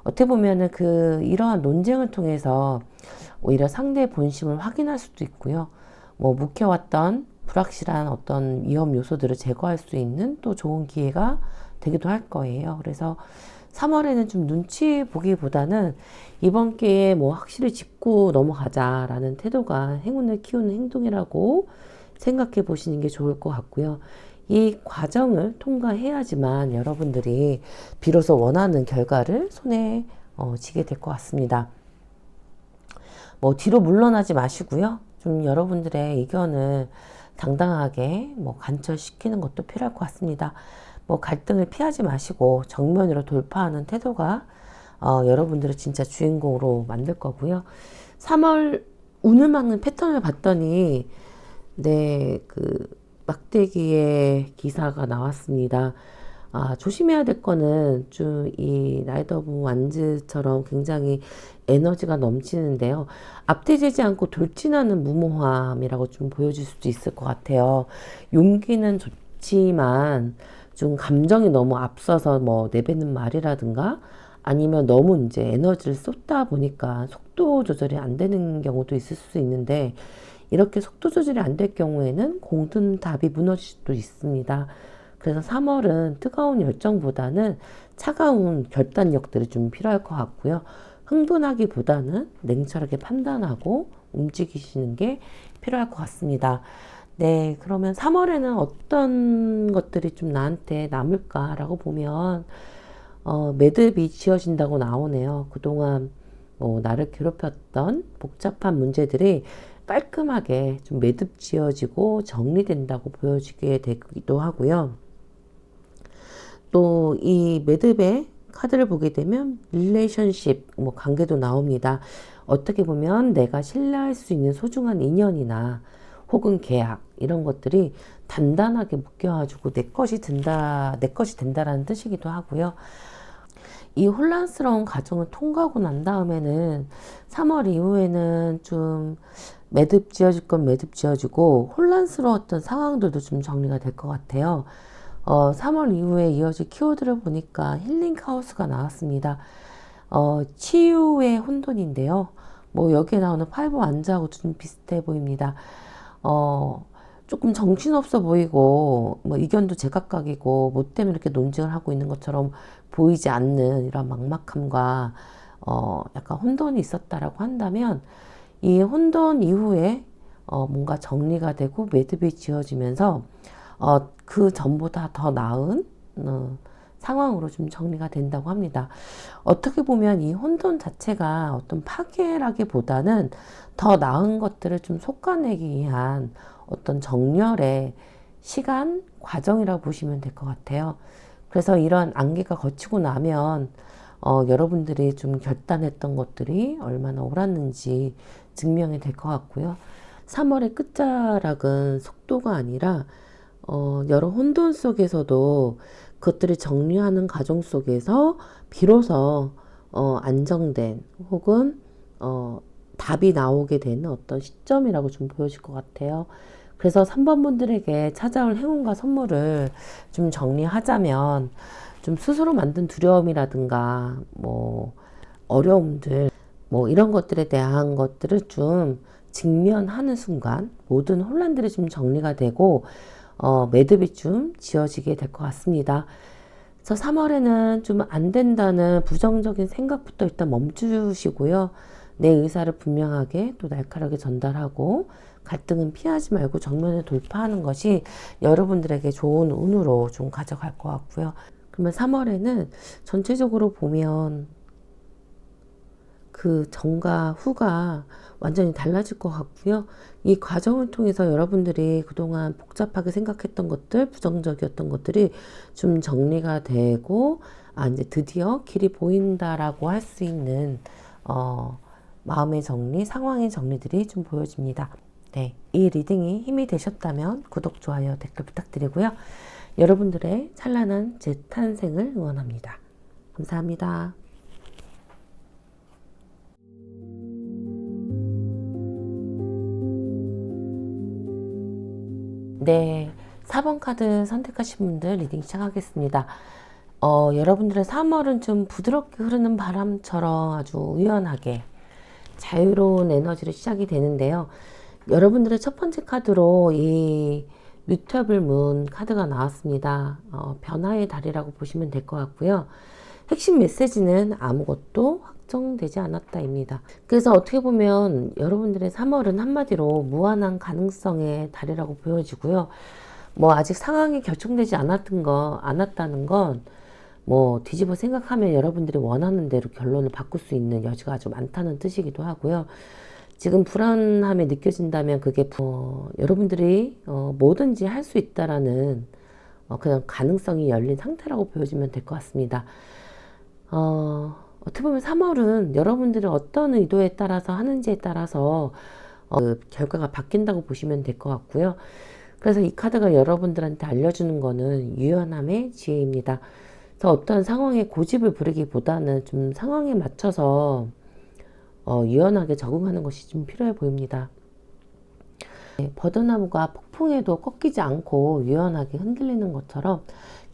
어떻게 보면은 이러한 논쟁을 통해서 오히려 상대의 본심을 확인할 수도 있고요. 묵혀왔던 불확실한 어떤 위험 요소들을 제거할 수 있는 또 좋은 기회가 되기도 할 거예요. 그래서 3월에는 좀 눈치 보기보다는 이번 기회에 확실히 짚고 넘어가자라는 태도가 행운을 키우는 행동이라고 생각해 보시는 게 좋을 것 같고요. 이 과정을 통과해야지만 여러분들이 비로소 원하는 결과를 손에 쥐게 될 것 같습니다. 뭐 뒤로 물러나지 마시고요. 좀 여러분들의 의견을 당당하게 뭐 관철시키는 것도 필요할 것 같습니다. 뭐 갈등을 피하지 마시고 정면으로 돌파하는 태도가 여러분들을 진짜 주인공으로 만들 거고요. 3월 운을 막는 패턴을 봤더니 네, 그 막대기의 기사가 나왔습니다. 조심해야 될 거는 좀 이 나이트 오브 완즈처럼 굉장히 에너지가 넘치는데요. 앞태지지 않고 돌진하는 무모함이라고 좀 보여줄 수도 있을 것 같아요. 용기는 좋지만 좀 감정이 너무 앞서서 뭐 내뱉는 말이라든가 아니면 너무 이제 에너지를 쏟다 보니까 속도 조절이 안 되는 경우도 있을 수 있는데 이렇게 속도 조절이 안 될 경우에는 공든탑이 무너질 수도 있습니다. 그래서 3월은 뜨거운 열정보다는 차가운 결단력들이 좀 필요할 것 같고요. 흥분하기보다는 냉철하게 판단하고 움직이시는 게 필요할 것 같습니다. 네, 그러면 3월에는 어떤 것들이 좀 나한테 남을까라고 보면 매듭이 지어진다고 나오네요. 그동안 뭐 나를 괴롭혔던 복잡한 문제들이 깔끔하게 좀 매듭 지어지고 정리된다고 보여지게 되기도 하고요. 또 이 매듭의 카드를 보게 되면 릴레이션십, 뭐 관계도 나옵니다. 어떻게 보면 내가 신뢰할 수 있는 소중한 인연이나 혹은 계약 이런 것들이 단단하게 묶여가지고 내 것이 된다라는 뜻이기도 하고요. 이 혼란스러운 과정을 통과하고 난 다음에는 3월 이후에는 좀 매듭 지어질 건 매듭 지어지고 혼란스러웠던 상황들도 좀 정리가 될 것 같아요. 3월 이후에 이어질 키워드를 보니까 힐링 카오스가 나왔습니다. 치유의 혼돈인데요. 뭐 여기에 나오는 파이브 완자하고 좀 비슷해 보입니다. 조금 정신없어 보이고 뭐 의견도 제각각이고 뭐 때문에 이렇게 논쟁을 하고 있는 것처럼 보이지 않는 이런 막막함과 약간 혼돈이 있었다라고 한다면 이 혼돈 이후에 뭔가 정리가 되고 매듭이 지어지면서 그 전보다 더 나은 상황으로 좀 정리가 된다고 합니다. 어떻게 보면 이 혼돈 자체가 어떤 파괴라기보다는 더 나은 것들을 좀 솎아내기 위한 어떤 정렬의 시간, 과정이라고 보시면 될 것 같아요. 그래서 이런 안개가 거치고 나면 여러분들이 좀 결단했던 것들이 얼마나 옳았는지 증명이 될 것 같고요. 3월의 끝자락은 속도가 아니라 여러 혼돈 속에서도 그것들을 정리하는 과정 속에서 비로소 안정된 혹은 답이 나오게 되는 어떤 시점이라고 좀 보여질 것 같아요. 그래서 3번 분들에게 찾아올 행운과 선물을 좀 정리하자면 좀 스스로 만든 두려움이라든가 뭐 어려움들 뭐 이런 것들에 대한 것들을 좀 직면하는 순간 모든 혼란들이 좀 정리가 되고 매듭이 좀 지어지게 될 것 같습니다. 그래서 3월에는 좀 안 된다는 부정적인 생각부터 일단 멈추시고요. 내 의사를 분명하게 또 날카롭게 전달하고 갈등은 피하지 말고 정면에 돌파하는 것이 여러분들에게 좋은 운으로 좀 가져갈 것 같고요. 그러면 3월에는 전체적으로 보면 그 전과 후가 완전히 달라질 것 같고요. 이 과정을 통해서 여러분들이 그동안 복잡하게 생각했던 것들, 부정적이었던 것들이 좀 정리가 되고, 이제 드디어 길이 보인다라고 할 수 있는, 마음의 정리, 상황의 정리들이 좀 보여집니다. 네. 이 리딩이 힘이 되셨다면 구독, 좋아요, 댓글 부탁드리고요. 여러분들의 찬란한 재탄생을 응원합니다. 감사합니다. 네, 4번 카드 선택하신 분들 리딩 시작하겠습니다. 여러분들의 3월은 좀 부드럽게 흐르는 바람처럼 아주 우연하게 자유로운 에너지로 시작이 되는데요. 여러분들의 첫 번째 카드로 이 뮤터블 문 카드가 나왔습니다. 변화의 달이라고 보시면 될 것 같고요. 핵심 메시지는 아무것도 확정되지 않았다입니다. 그래서 어떻게 보면 여러분들의 3월은 한마디로 무한한 가능성의 달이라고 보여지고요. 뭐 아직 상황이 결정되지 않았다는 건 뭐 뒤집어 생각하면 여러분들이 원하는 대로 결론을 바꿀 수 있는 여지가 아주 많다는 뜻이기도 하고요. 지금 불안함이 느껴진다면 그게 여러분들이 뭐든지 할 수 있다라는 그냥 가능성이 열린 상태라고 보여지면 될 것 같습니다. 어떻게 보면 3월은 여러분들이 어떤 의도에 따라서 하는지에 따라서 그 결과가 바뀐다고 보시면 될 것 같고요. 그래서 이 카드가 여러분들한테 알려주는 거는 유연함의 지혜입니다. 그래서 어떤 상황에 고집을 부리기보다는 좀 상황에 맞춰서 유연하게 적응하는 것이 좀 필요해 보입니다. 네, 버드나무가 폭풍에도 꺾이지 않고 유연하게 흔들리는 것처럼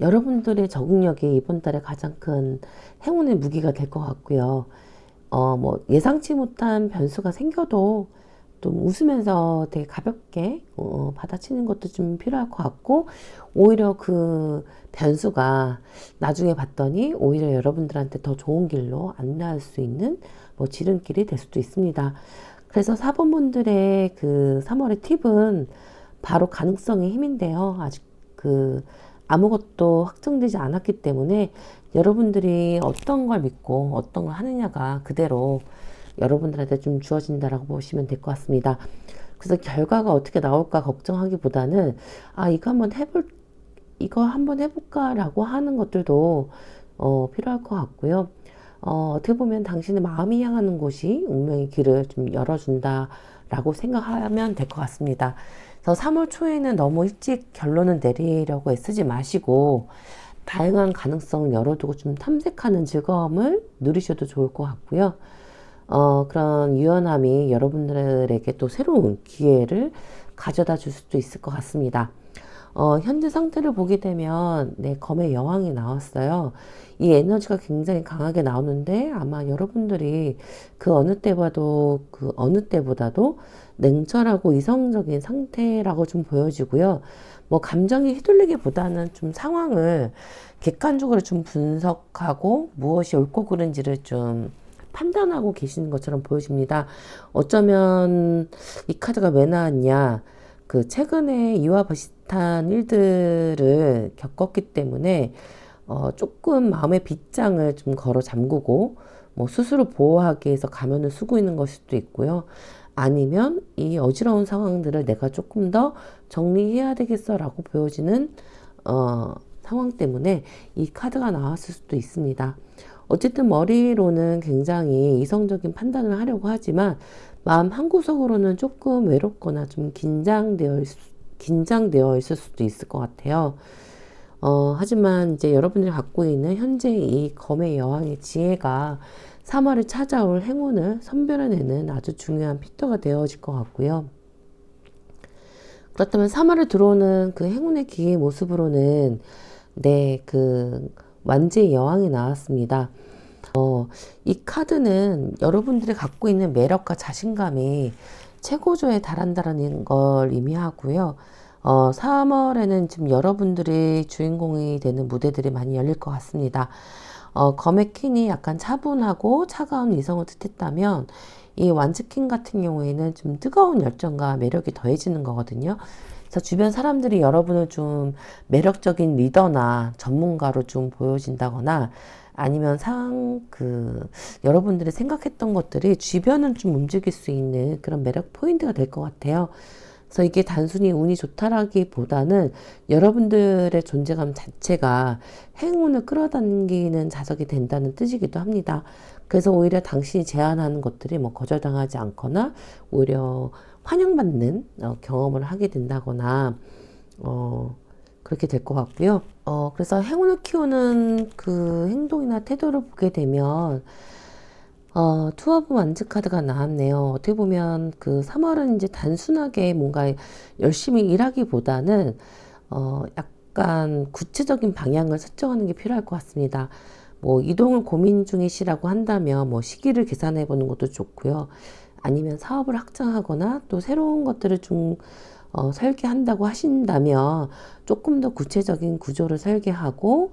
여러분들의 적응력이 이번 달에 가장 큰 행운의 무기가 될 것 같고요. 뭐 예상치 못한 변수가 생겨도 좀 웃으면서 되게 가볍게 받아치는 것도 좀 필요할 것 같고, 오히려 그 변수가 나중에 봤더니 오히려 여러분들한테 더 좋은 길로 안내할 수 있는 뭐 지름길이 될 수도 있습니다. 그래서 4번 분들의 그 3월의 팁은 바로 가능성의 힘인데요. 아직 아무것도 확정되지 않았기 때문에 여러분들이 어떤 걸 믿고 어떤 걸 하느냐가 그대로 여러분들한테 좀 주어진다라고 보시면 될 것 같습니다. 그래서 결과가 어떻게 나올까 걱정하기보다는 이거 한번 해볼까라고 하는 것들도 필요할 것 같고요. 어떻게 보면 당신의 마음이 향하는 곳이 운명의 길을 좀 열어준다라고 생각하면 될 것 같습니다. 그래서 3월 초에는 너무 일찍 결론을 내리려고 애쓰지 마시고 다양한 가능성을 열어두고 좀 탐색하는 즐거움을 누리셔도 좋을 것 같고요. 그런 유연함이 여러분들에게 또 새로운 기회를 가져다 줄 수도 있을 것 같습니다. 현재 상태를 보게 되면, 네, 검의 여왕이 나왔어요. 이 에너지가 굉장히 강하게 나오는데, 아마 여러분들이 그 어느 때보다도 냉철하고 이성적인 상태라고 좀 보여지고요. 뭐, 감정이 휘둘리기보다는 좀 상황을 객관적으로 좀 분석하고, 무엇이 옳고 그른지를 좀 판단하고 계시는 것처럼 보여집니다. 어쩌면 이 카드가 왜 나왔냐? 최근에 이와 비슷한 일들을 겪었기 때문에 조금 마음의 빗장을 좀 걸어 잠그고 뭐 스스로 보호하기 위해서 가면을 쓰고 있는 것일 수도 있고요. 아니면 이 어지러운 상황들을 내가 조금 더 정리해야 되겠어라고 보여지는 상황 때문에 이 카드가 나왔을 수도 있습니다. 어쨌든 머리로는 굉장히 이성적인 판단을 하려고 하지만 마음 한구석으로는 조금 외롭거나 좀 긴장되어 있을 수도 있을 것 같아요. 하지만 이제 여러분들이 갖고 있는 현재 이 검의 여왕의 지혜가 3월에 찾아올 행운을 선별해내는 아주 중요한 피터가 되어질 것 같고요. 그렇다면 3월에 들어오는 그 행운의 기회의 모습으로는 완제의 여왕이 나왔습니다. 이 카드는 여러분들이 갖고 있는 매력과 자신감이 최고조에 달한다는 걸 의미하고요. 3월에는 지금 여러분들이 주인공이 되는 무대들이 많이 열릴 것 같습니다. 검의 퀸이 약간 차분하고 차가운 이성을 뜻했다면 이 완즈퀸 같은 경우에는 좀 뜨거운 열정과 매력이 더해지는 거거든요. 그래서 주변 사람들이 여러분을 좀 매력적인 리더나 전문가로 좀 보여진다거나 아니면 여러분들이 생각했던 것들이 주변을 좀 움직일 수 있는 그런 매력 포인트가 될 것 같아요. 그래서 이게 단순히 운이 좋다라기보다는 여러분들의 존재감 자체가 행운을 끌어당기는 자석이 된다는 뜻이기도 합니다. 그래서 오히려 당신이 제안하는 것들이 뭐 거절당하지 않거나 오히려 환영받는 경험을 하게 된다거나 그렇게 될 것 같고요. 그래서 행운을 키우는 그 행동이나 태도를 보게 되면 투 오브 완즈 카드가 나왔네요. 어떻게 보면 3월은 이제 단순하게 뭔가 열심히 일하기보다는 약간 구체적인 방향을 설정하는 게 필요할 것 같습니다. 뭐 이동을 고민 중이시라고 한다면 뭐 시기를 계산해 보는 것도 좋고요. 아니면 사업을 확장하거나 또 새로운 것들을 좀 설계한다고 하신다면 조금 더 구체적인 구조를 설계하고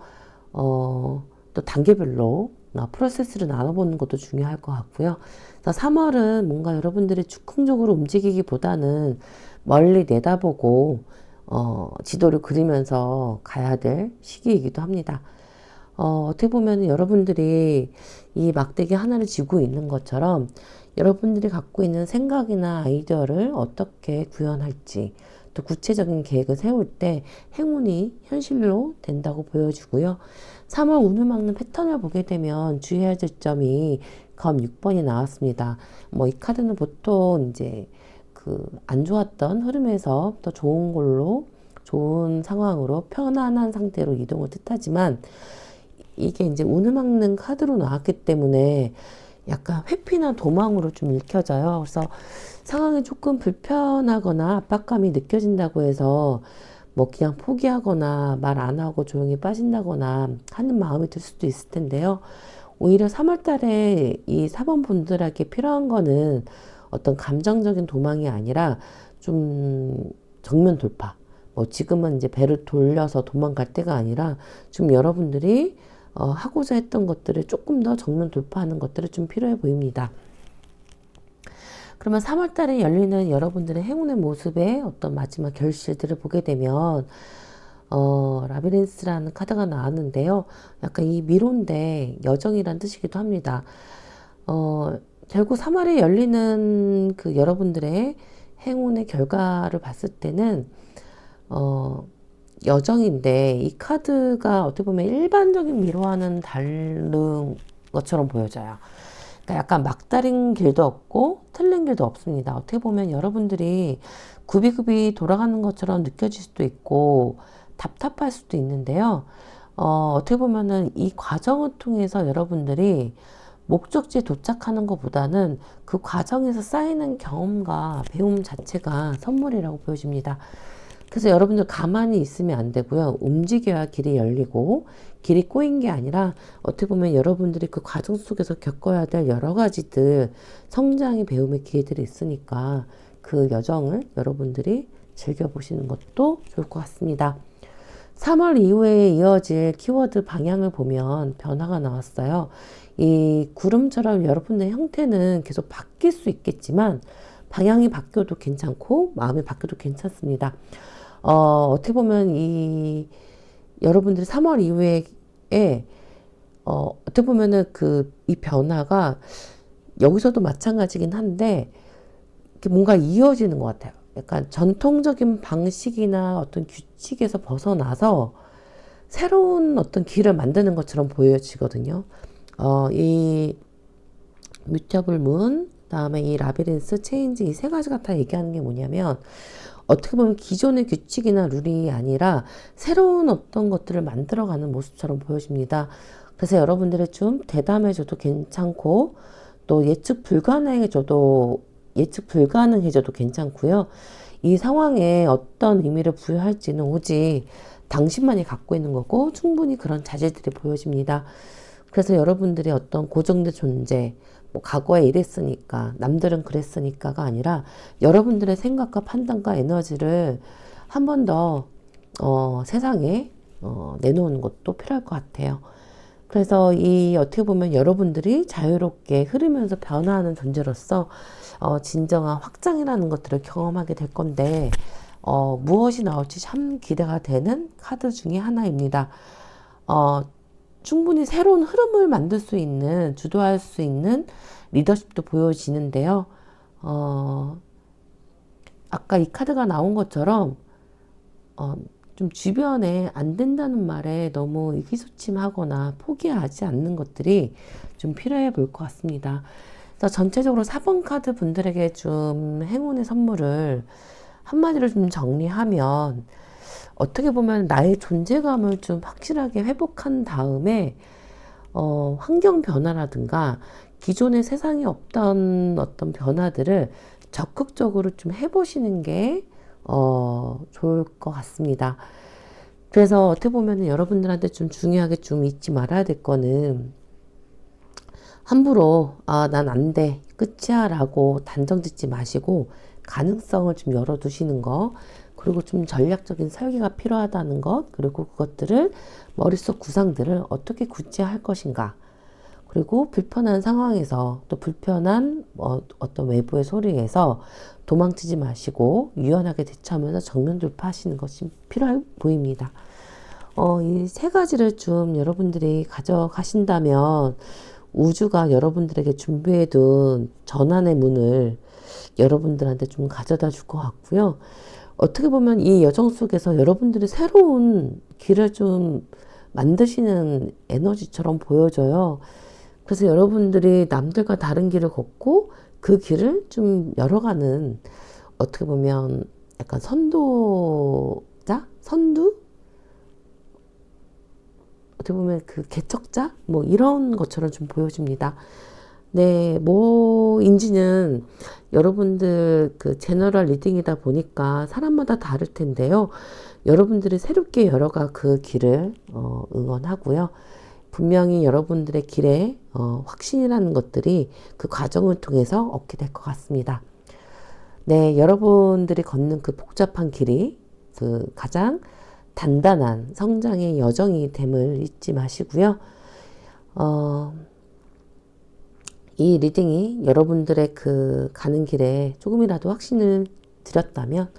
또 단계별로 프로세스를 나눠보는 것도 중요할 것 같고요. 3월은 뭔가 여러분들이 즉흥적으로 움직이기보다는 멀리 내다보고 지도를 그리면서 가야 될 시기이기도 합니다. 어떻게 보면 여러분들이 이 막대기 하나를 쥐고 있는 것처럼 여러분들이 갖고 있는 생각이나 아이디어를 어떻게 구현할지 또 구체적인 계획을 세울 때 행운이 현실로 된다고 보여주고요. 3월 운을 막는 패턴을 보게 되면 주의해야 될 점이 검 6번이 나왔습니다. 이 카드는 보통 이제 안 좋았던 흐름에서 더 좋은 걸로 좋은 상황으로 편안한 상태로 이동을 뜻하지만 이게 이제 운을 막는 카드로 나왔기 때문에 약간 회피나 도망으로 좀 읽혀져요. 그래서 상황이 조금 불편하거나 압박감이 느껴진다고 해서 그냥 포기하거나 말 안 하고 조용히 빠진다거나 하는 마음이 들 수도 있을 텐데요. 오히려 3월 달에 이 4번 분들에게 필요한 거는 어떤 감정적인 도망이 아니라 좀 정면 돌파. 지금은 이제 배를 돌려서 도망갈 때가 아니라 좀 여러분들이 하고자 했던 것들을 조금 더 정면 돌파하는 것들이 좀 필요해 보입니다. 그러면 3월 달에 열리는 여러분들의 행운의 모습의 어떤 마지막 결실들을 보게 되면 라비린스라는 카드가 나왔는데요. 약간 이 미로인데 여정이란 뜻이기도 합니다. 결국 3월에 열리는 여러분들의 행운의 결과를 봤을 때는 여정인데 이 카드가 어떻게 보면 일반적인 미로와는 다른 것처럼 보여져요. 그러니까 약간 막다른 길도 없고 틀린 길도 없습니다. 어떻게 보면 여러분들이 굽이굽이 돌아가는 것처럼 느껴질 수도 있고 답답할 수도 있는데요. 어떻게 보면은 이 과정을 통해서 여러분들이 목적지에 도착하는 것보다는 그 과정에서 쌓이는 경험과 배움 자체가 선물이라고 보여집니다. 그래서 여러분들 가만히 있으면 안 되고요. 움직여야 길이 열리고 길이 꼬인 게 아니라 어떻게 보면 여러분들이 그 과정 속에서 겪어야 될 여러 가지들 성장의 배움의 기회들이 있으니까 그 여정을 여러분들이 즐겨보시는 것도 좋을 것 같습니다. 3월 이후에 이어질 키워드 방향을 보면 변화가 나왔어요. 이 구름처럼 여러분의 형태는 계속 바뀔 수 있겠지만 방향이 바뀌어도 괜찮고 마음이 바뀌어도 괜찮습니다. 어떻게 보면 여러분들이 3월 이후에 어떻게 보면은 이 변화가 여기서도 마찬가지긴 한데 뭔가 이어지는 것 같아요. 약간 전통적인 방식이나 어떤 규칙에서 벗어나서 새로운 어떤 길을 만드는 것처럼 보여지거든요. 이 뮤터블 문, 다음에 이 라비린스, 체인지 이 세 가지가 다 얘기하는 게 뭐냐면 어떻게 보면 기존의 규칙이나 룰이 아니라 새로운 어떤 것들을 만들어가는 모습처럼 보여집니다. 그래서 여러분들이 좀 대담해져도 괜찮고 또 예측 불가능해져도 괜찮고요. 이 상황에 어떤 의미를 부여할지는 오직 당신만이 갖고 있는 거고 충분히 그런 자질들이 보여집니다. 그래서 여러분들이 어떤 고정된 존재, 과거에 이랬으니까, 남들은 그랬으니까가 아니라 여러분들의 생각과 판단과 에너지를 한 번 더 세상에 내놓는 것도 필요할 것 같아요. 그래서 어떻게 보면 여러분들이 자유롭게 흐르면서 변화하는 존재로서 진정한 확장이라는 것들을 경험하게 될 건데 무엇이 나올지 참 기대가 되는 카드 중에 하나입니다. 충분히 새로운 흐름을 만들 수 있는, 주도할 수 있는 리더십도 보여지는데요. 아까 이 카드가 나온 것처럼 좀 주변에 안 된다는 말에 너무 의기소침하거나 포기하지 않는 것들이 좀 필요해 보일 것 같습니다. 그래서 전체적으로 4번 카드 분들에게 좀 행운의 선물을 한마디로 좀 정리하면 어떻게 보면 나의 존재감을 좀 확실하게 회복한 다음에 환경 변화라든가 기존의 세상에 없던 어떤 변화들을 적극적으로 좀 해보시는 게 좋을 것 같습니다. 그래서 어떻게 보면 여러분들한테 좀 중요하게 좀 잊지 말아야 될 거는 함부로 난 안 돼, 끝이야 라고 단정 짓지 마시고 가능성을 좀 열어두시는 거, 그리고 좀 전략적인 설계가 필요하다는 것, 그리고 그것들을 머릿속 구상들을 어떻게 구체화할 것인가, 그리고 불편한 상황에서 또 불편한 어떤 외부의 소리에서 도망치지 마시고 유연하게 대처하면서 정면 돌파하시는 것이 필요해 보입니다. 이 세 가지를 좀 여러분들이 가져가신다면 우주가 여러분들에게 준비해둔 전환의 문을 여러분들한테 좀 가져다 줄 것 같고요. 어떻게 보면 이 여정 속에서 여러분들이 새로운 길을 좀 만드시는 에너지처럼 보여져요. 그래서 여러분들이 남들과 다른 길을 걷고 그 길을 좀 열어가는, 어떻게 보면 약간 선도자? 선두? 어떻게 보면 그 개척자? 뭐 이런 것처럼 좀 보여집니다. 네, 뭐인지는 여러분들 그 제너럴 리딩이다 보니까 사람마다 다를 텐데요. 여러분들이 새롭게 열어가 그 길을 응원하고요. 분명히 여러분들의 길에 확신이라는 것들이 그 과정을 통해서 얻게 될 것 같습니다. 네, 여러분들이 걷는 그 복잡한 길이 그 가장 단단한 성장의 여정이 됨을 잊지 마시고요. 이 리딩이 여러분들의 그 가는 길에 조금이라도 확신을 드렸다면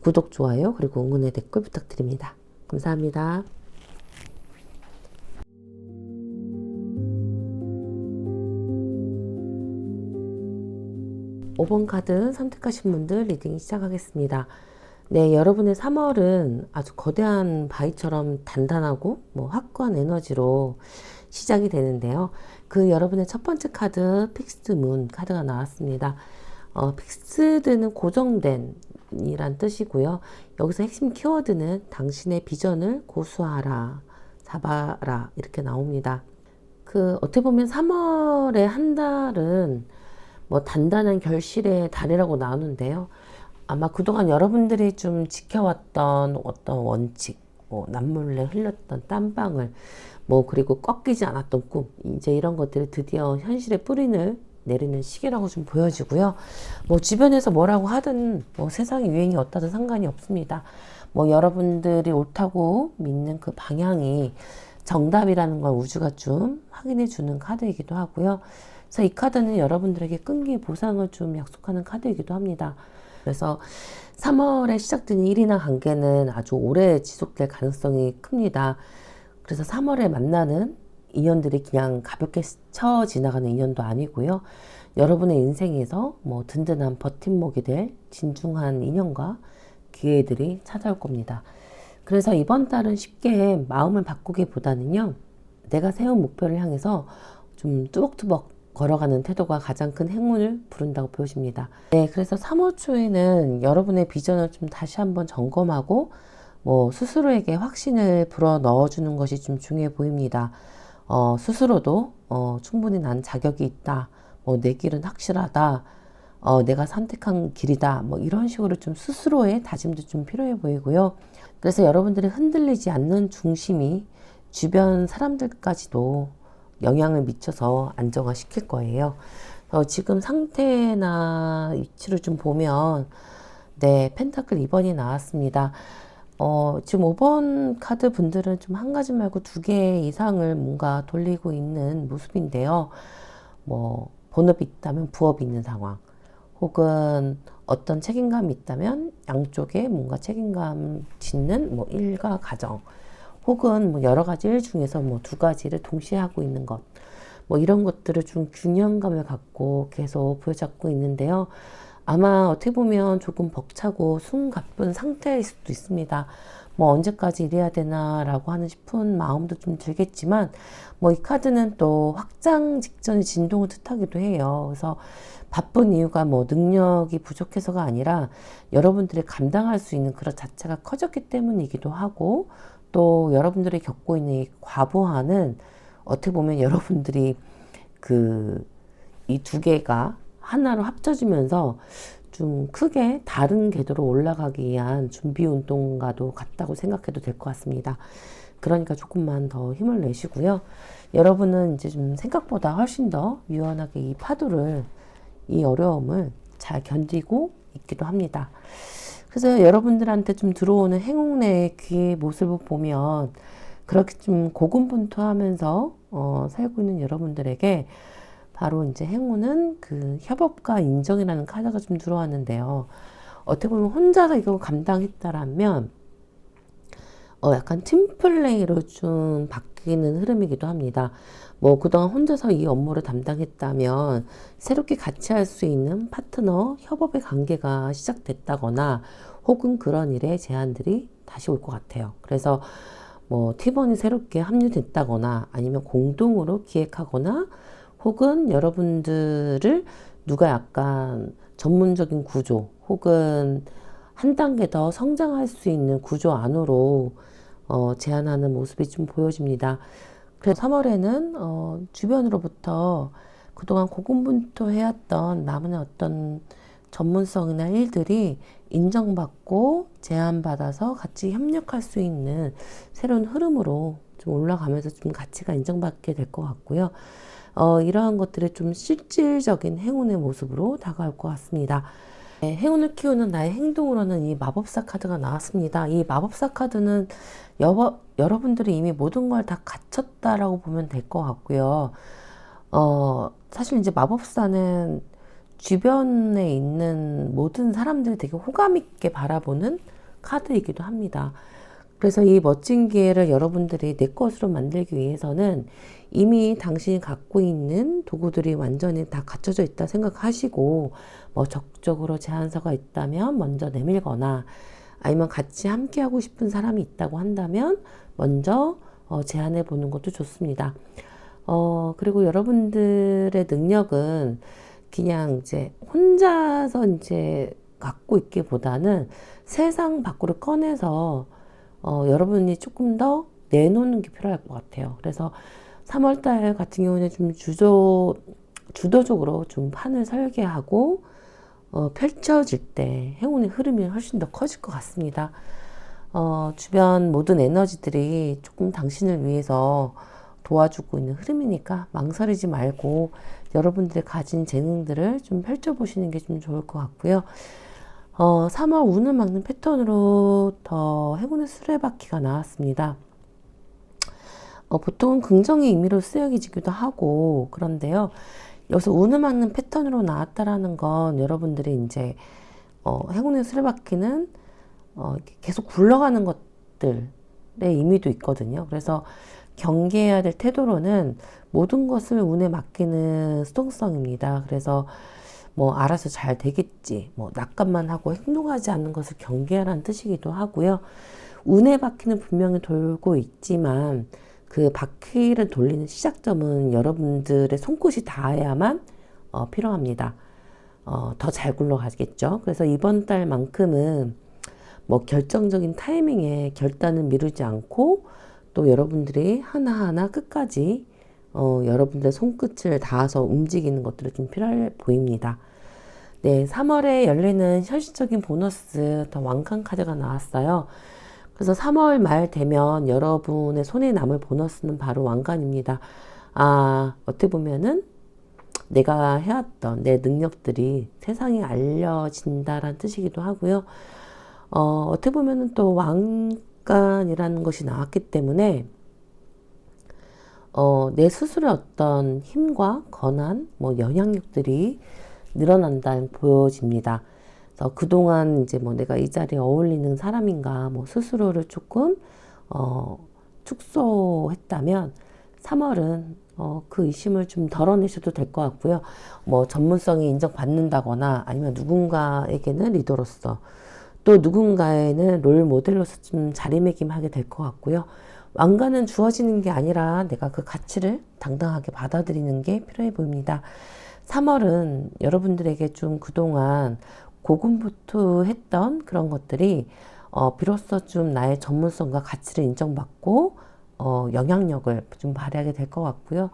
구독, 좋아요, 그리고 응원의 댓글 부탁드립니다. 감사합니다. 5번 카드 선택하신 분들 리딩 시작하겠습니다. 네, 여러분의 3월은 아주 거대한 바위처럼 단단하고 확고한 에너지로 시작이 되는데요. 그 여러분의 첫 번째 카드 픽스드 문 카드가 나왔습니다. 픽스드는 고정된 이란 뜻이고요. 여기서 핵심 키워드는 당신의 비전을 고수하라, 잡아라 이렇게 나옵니다. 그 어떻게 보면 3월의 한 달은 단단한 결실의 달이라고 나오는데요. 아마 그동안 여러분들이 좀 지켜왔던 어떤 원칙, 남몰래 흘렸던 땀방울, 그리고 꺾이지 않았던 꿈, 이제 이런 것들이 드디어 현실의 뿌리를 내리는 시기라고 좀 보여지고요. 주변에서 뭐라고 하든 세상의 유행이 어떠든 상관이 없습니다. 여러분들이 옳다고 믿는 그 방향이 정답이라는 걸 우주가 좀 확인해 주는 카드이기도 하고요. 그래서 이 카드는 여러분들에게 끈기 보상을 좀 약속하는 카드이기도 합니다. 그래서 3월에 시작된 일이나 관계는 아주 오래 지속될 가능성이 큽니다. 그래서 3월에 만나는 인연들이 그냥 가볍게 스쳐 지나가는 인연도 아니고요. 여러분의 인생에서 든든한 버팀목이 될 진중한 인연과 기회들이 찾아올 겁니다. 그래서 이번 달은 쉽게 마음을 바꾸기보다는요, 내가 세운 목표를 향해서 좀 뚜벅뚜벅 걸어가는 태도가 가장 큰 행운을 부른다고 보여집니다. 네, 그래서 3월 초에는 여러분의 비전을 좀 다시 한번 점검하고 스스로에게 확신을 불어 넣어주는 것이 좀 중요해 보입니다. 스스로도 충분히 난 자격이 있다, 내 길은 확실하다, 내가 선택한 길이다, 이런 식으로 좀 스스로의 다짐도 좀 필요해 보이고요. 그래서 여러분들이 흔들리지 않는 중심이 주변 사람들까지도 영향을 미쳐서 안정화시킬 거예요. 지금 상태나 위치를 좀 보면, 네, 펜타클 2번이 나왔습니다. 지금 5번 카드 분들은 좀 한 가지 말고 2개 이상을 뭔가 돌리고 있는 모습인데요. 본업이 있다면 부업이 있는 상황, 혹은 어떤 책임감이 있다면 양쪽에 뭔가 책임감 짓는 일과 가정, 혹은 여러 가지 일 중에서 2가지를 동시에 하고 있는 것, 이런 것들을 좀 균형감을 갖고 계속 부여잡고 있는데요. 아마 어떻게 보면 조금 벅차고 숨가쁜 상태일 수도 있습니다. 언제까지 이래야 되나라고 하는 싶은 마음도 좀 들겠지만, 이 카드는 또 확장 직전의 진동을 뜻하기도 해요. 그래서 바쁜 이유가 능력이 부족해서가 아니라 여러분들이 감당할 수 있는 그런 자체가 커졌기 때문이기도 하고, 또 여러분들이 겪고 있는 이 과부하는 어떻게 보면 여러분들이 이 2개가 하나로 합쳐지면서 좀 크게 다른 궤도로 올라가기 위한 준비 운동과도 같다고 생각해도 될 것 같습니다. 그러니까 조금만 더 힘을 내시고요. 여러분은 이제 좀 생각보다 훨씬 더 유연하게 이 파도를, 이 어려움을 잘 견디고 있기도 합니다. 그래서 여러분들한테 좀 들어오는 행운의 귀의 모습을 보면 그렇게 좀 고군분투하면서 살고 있는 여러분들에게 바로 이제 행운은 그 협업과 인정이라는 카드가 좀 들어왔는데요. 어떻게 보면 혼자서 이거 감당했다라면 약간 팀플레이로 좀 바뀌는 흐름이기도 합니다. 뭐 그동안 혼자서 이 업무를 담당했다면 새롭게 같이 할 수 있는 파트너, 협업의 관계가 시작됐다거나 혹은 그런 일의 제안들이 다시 올 것 같아요. 그래서 뭐 팀원이 새롭게 합류됐다거나 아니면 공동으로 기획하거나 혹은 여러분들을 누가 약간 전문적인 구조 혹은 한 단계 더 성장할 수 있는 구조 안으로 제안하는 모습이 좀 보여집니다. 그래서 3월에는 주변으로부터 그동안 고군분투해왔던 나만의 어떤 전문성이나 일들이 인정받고 제안받아서 같이 협력할 수 있는 새로운 흐름으로 좀 올라가면서 좀 가치가 인정받게 될 것 같고요. 이러한 것들의 좀 실질적인 행운의 모습으로 다가올 것 같습니다. 네, 행운을 키우는 나의 행동으로는 이 마법사 카드가 나왔습니다. 이 마법사 카드는 여러분들이 이미 모든 걸 다 갖췄다라고 보면 될 것 같고요. 사실 이제 마법사는 주변에 있는 모든 사람들이 되게 호감 있게 바라보는 카드이기도 합니다. 그래서 이 멋진 기회를 여러분들이 내 것으로 만들기 위해서는 이미 당신이 갖고 있는 도구들이 완전히 다 갖춰져 있다 생각하시고 뭐 적극적으로 제안서가 있다면 먼저 내밀거나 아니면 같이 함께 하고 싶은 사람이 있다고 한다면 먼저 제안해 보는 것도 좋습니다. 그리고 여러분들의 능력은 그냥 이제 혼자서 이제 갖고 있기보다는 세상 밖으로 꺼내서 여러분이 조금 더 내놓는 게 필요할 것 같아요. 그래서 3월달 같은 경우는 좀 주도적으로 좀 판을 설계하고 펼쳐질 때 행운의 흐름이 훨씬 더 커질 것 같습니다. 주변 모든 에너지들이 조금 당신을 위해서 도와주고 있는 흐름이니까 망설이지 말고 여러분들의 가진 재능들을 좀 펼쳐보시는 게 좀 좋을 것 같고요. 3월 운을 막는 패턴으로 더 행운의 수레바퀴가 나왔습니다. 보통은 긍정의 의미로 쓰여지기도 하고 그런데요. 여기서 운을 막는 패턴으로 나왔다라는 건 여러분들이 이제 행운의 수레바퀴는 계속 굴러가는 것들의 의미도 있거든요. 그래서 경계해야 될 태도로는 모든 것을 운에 맡기는 수동성입니다. 그래서 뭐 알아서 잘 되겠지, 뭐 낙관만 하고 행동하지 않는 것을 경계하라는 뜻이기도 하고요. 운의 바퀴는 분명히 돌고 있지만 그 바퀴를 돌리는 시작점은 여러분들의 손끝이 닿아야만 필요합니다. 더 잘 굴러가겠죠. 그래서 이번 달만큼은 뭐 결정적인 타이밍에 결단을 미루지 않고 또 여러분들이 하나하나 끝까지 여러분들의 손끝을 닿아서 움직이는 것들이 좀 필요해 보입니다. 네, 3월에 열리는 현실적인 보너스 더 왕관 카드가 나왔어요. 그래서 3월 말 되면 여러분의 손에 남을 보너스는 바로 왕관입니다. 어떻게 보면은 내가 해왔던 내 능력들이 세상에 알려진다라는 뜻이기도 하고요. 어떻게 보면은 또 왕관이라는 것이 나왔기 때문에 내 스스로의 어떤 힘과 권한, 뭐 영향력들이 늘어난다 보여집니다. 그래서 그동안 이제 뭐 내가 이 자리에 어울리는 사람인가, 뭐 스스로를 조금 축소했다면 3월은 그 의심을 좀 덜어내셔도 될 것 같고요. 뭐 전문성이 인정받는다거나 아니면 누군가에게는 리더로서 또 누군가에는 롤 모델로서 좀 자리매김하게 될 것 같고요. 왕관은 주어지는 게 아니라 내가 그 가치를 당당하게 받아들이는 게 필요해 보입니다. 3월은 여러분들에게 좀 그동안 고군분투했던 그런 것들이 비로소 좀 나의 전문성과 가치를 인정받고 영향력을 좀 발휘하게 될 것 같고요.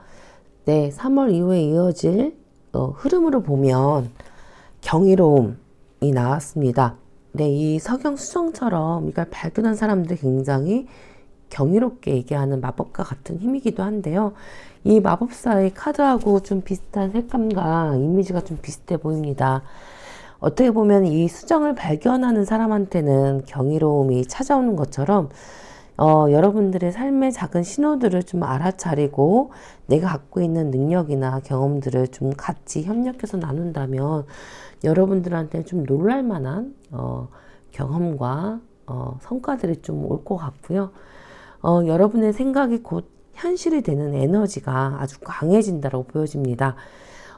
네, 3월 이후에 이어질 흐름으로 보면 경이로움이 나왔습니다. 네, 이 서경수정처럼 이걸 발견한 사람들이 굉장히 경이롭게 얘기하는 마법과 같은 힘이기도 한데요. 이 마법사의 카드하고 좀 비슷한 색감과 이미지가 좀 비슷해 보입니다. 어떻게 보면 이 수정을 발견하는 사람한테는 경이로움이 찾아오는 것처럼 여러분들의 삶의 작은 신호들을 좀 알아차리고 내가 갖고 있는 능력이나 경험들을 좀 같이 협력해서 나눈다면 여러분들한테 좀 놀랄만한 경험과 성과들이 좀 올 것 같고요. 여러분의 생각이 곧 현실이 되는 에너지가 아주 강해진다고 보여집니다.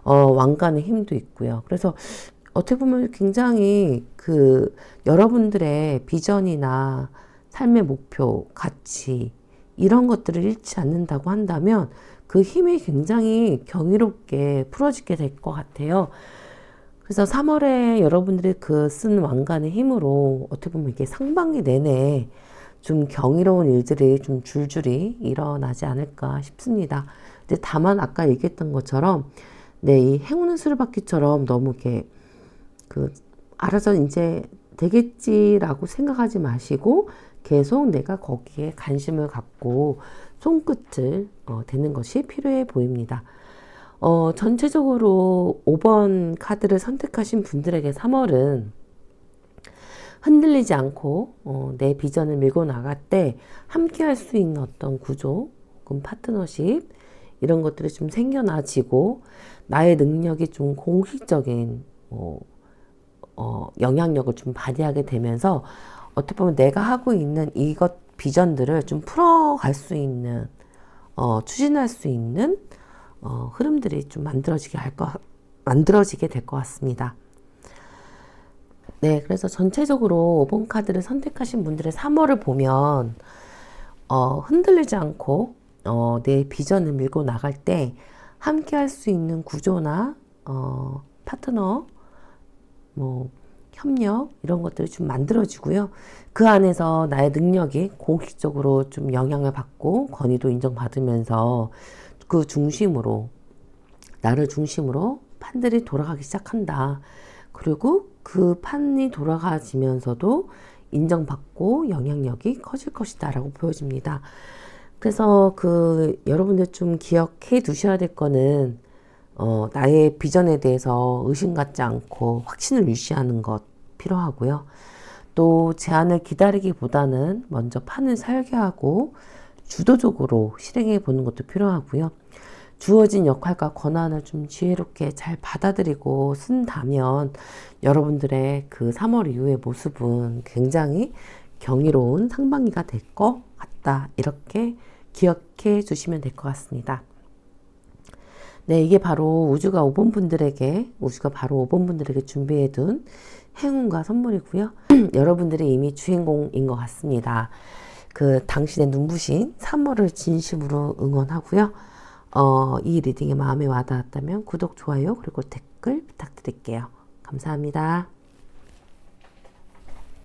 왕관의 힘도 있고요. 그래서 어떻게 보면 굉장히 여러분들의 비전이나 삶의 목표, 가치 이런 것들을 잃지 않는다고 한다면 그 힘이 굉장히 경이롭게 풀어지게 될 것 같아요. 그래서 3월에 여러분들이 쓴 왕관의 힘으로 어떻게 보면 이게 상반기 내내 좀 경이로운 일들이 좀 줄줄이 일어나지 않을까 싶습니다. 근데 다만 아까 얘기했던 것처럼 네, 이 행운의 수레바퀴처럼 너무 이렇게 알아서 이제 되겠지라고 생각하지 마시고 계속 내가 거기에 관심을 갖고 손끝을 대는 것이 필요해 보입니다. 전체적으로 5번 카드를 선택하신 분들에게 3월은 흔들리지 않고 내 비전을 밀고 나갈 때 함께 할 수 있는 어떤 구조, 혹은 파트너십 이런 것들이 좀 생겨나지고 나의 능력이 좀 공식적인 영향력을 좀 발휘하게 되면서 어떻게 보면 내가 하고 있는 이것 비전들을 좀 풀어갈 수 있는 추진할 수 있는 흐름들이 좀 만들어지게 될 것 같습니다. 네, 그래서 전체적으로 5번 카드를 선택하신 분들의 3월을 보면 흔들리지 않고 내 비전을 밀고 나갈 때 함께 할 수 있는 구조나 파트너, 협력 이런 것들이 좀 만들어지고요. 그 안에서 나의 능력이 공식적으로 좀 영향을 받고 권위도 인정받으면서 그 중심으로 나를 중심으로 판들이 돌아가기 시작한다. 그리고 그 판이 돌아가지면서도 인정받고 영향력이 커질 것이다 라고 보여집니다. 그래서 여러분들 좀 기억해 두셔야 될 거는 나의 비전에 대해서 의심 갖지 않고 확신을 유지하는 것 필요하고요. 또 제안을 기다리기보다는 먼저 판을 설계하고 주도적으로 실행해 보는 것도 필요하고요. 주어진 역할과 권한을 좀 지혜롭게 잘 받아들이고 쓴다면 여러분들의 3월 이후의 모습은 굉장히 경이로운 상반기가 될 것 같다. 이렇게 기억해 주시면 될 것 같습니다. 네, 이게 바로 우주가 바로 5번 분들에게 준비해 둔 행운과 선물이고요. 여러분들이 이미 주인공인 것 같습니다. 당신의 눈부신 3월을 진심으로 응원하고요. 이 리딩이 마음에 와닿았다면 구독, 좋아요, 그리고 댓글 부탁드릴게요. 감사합니다.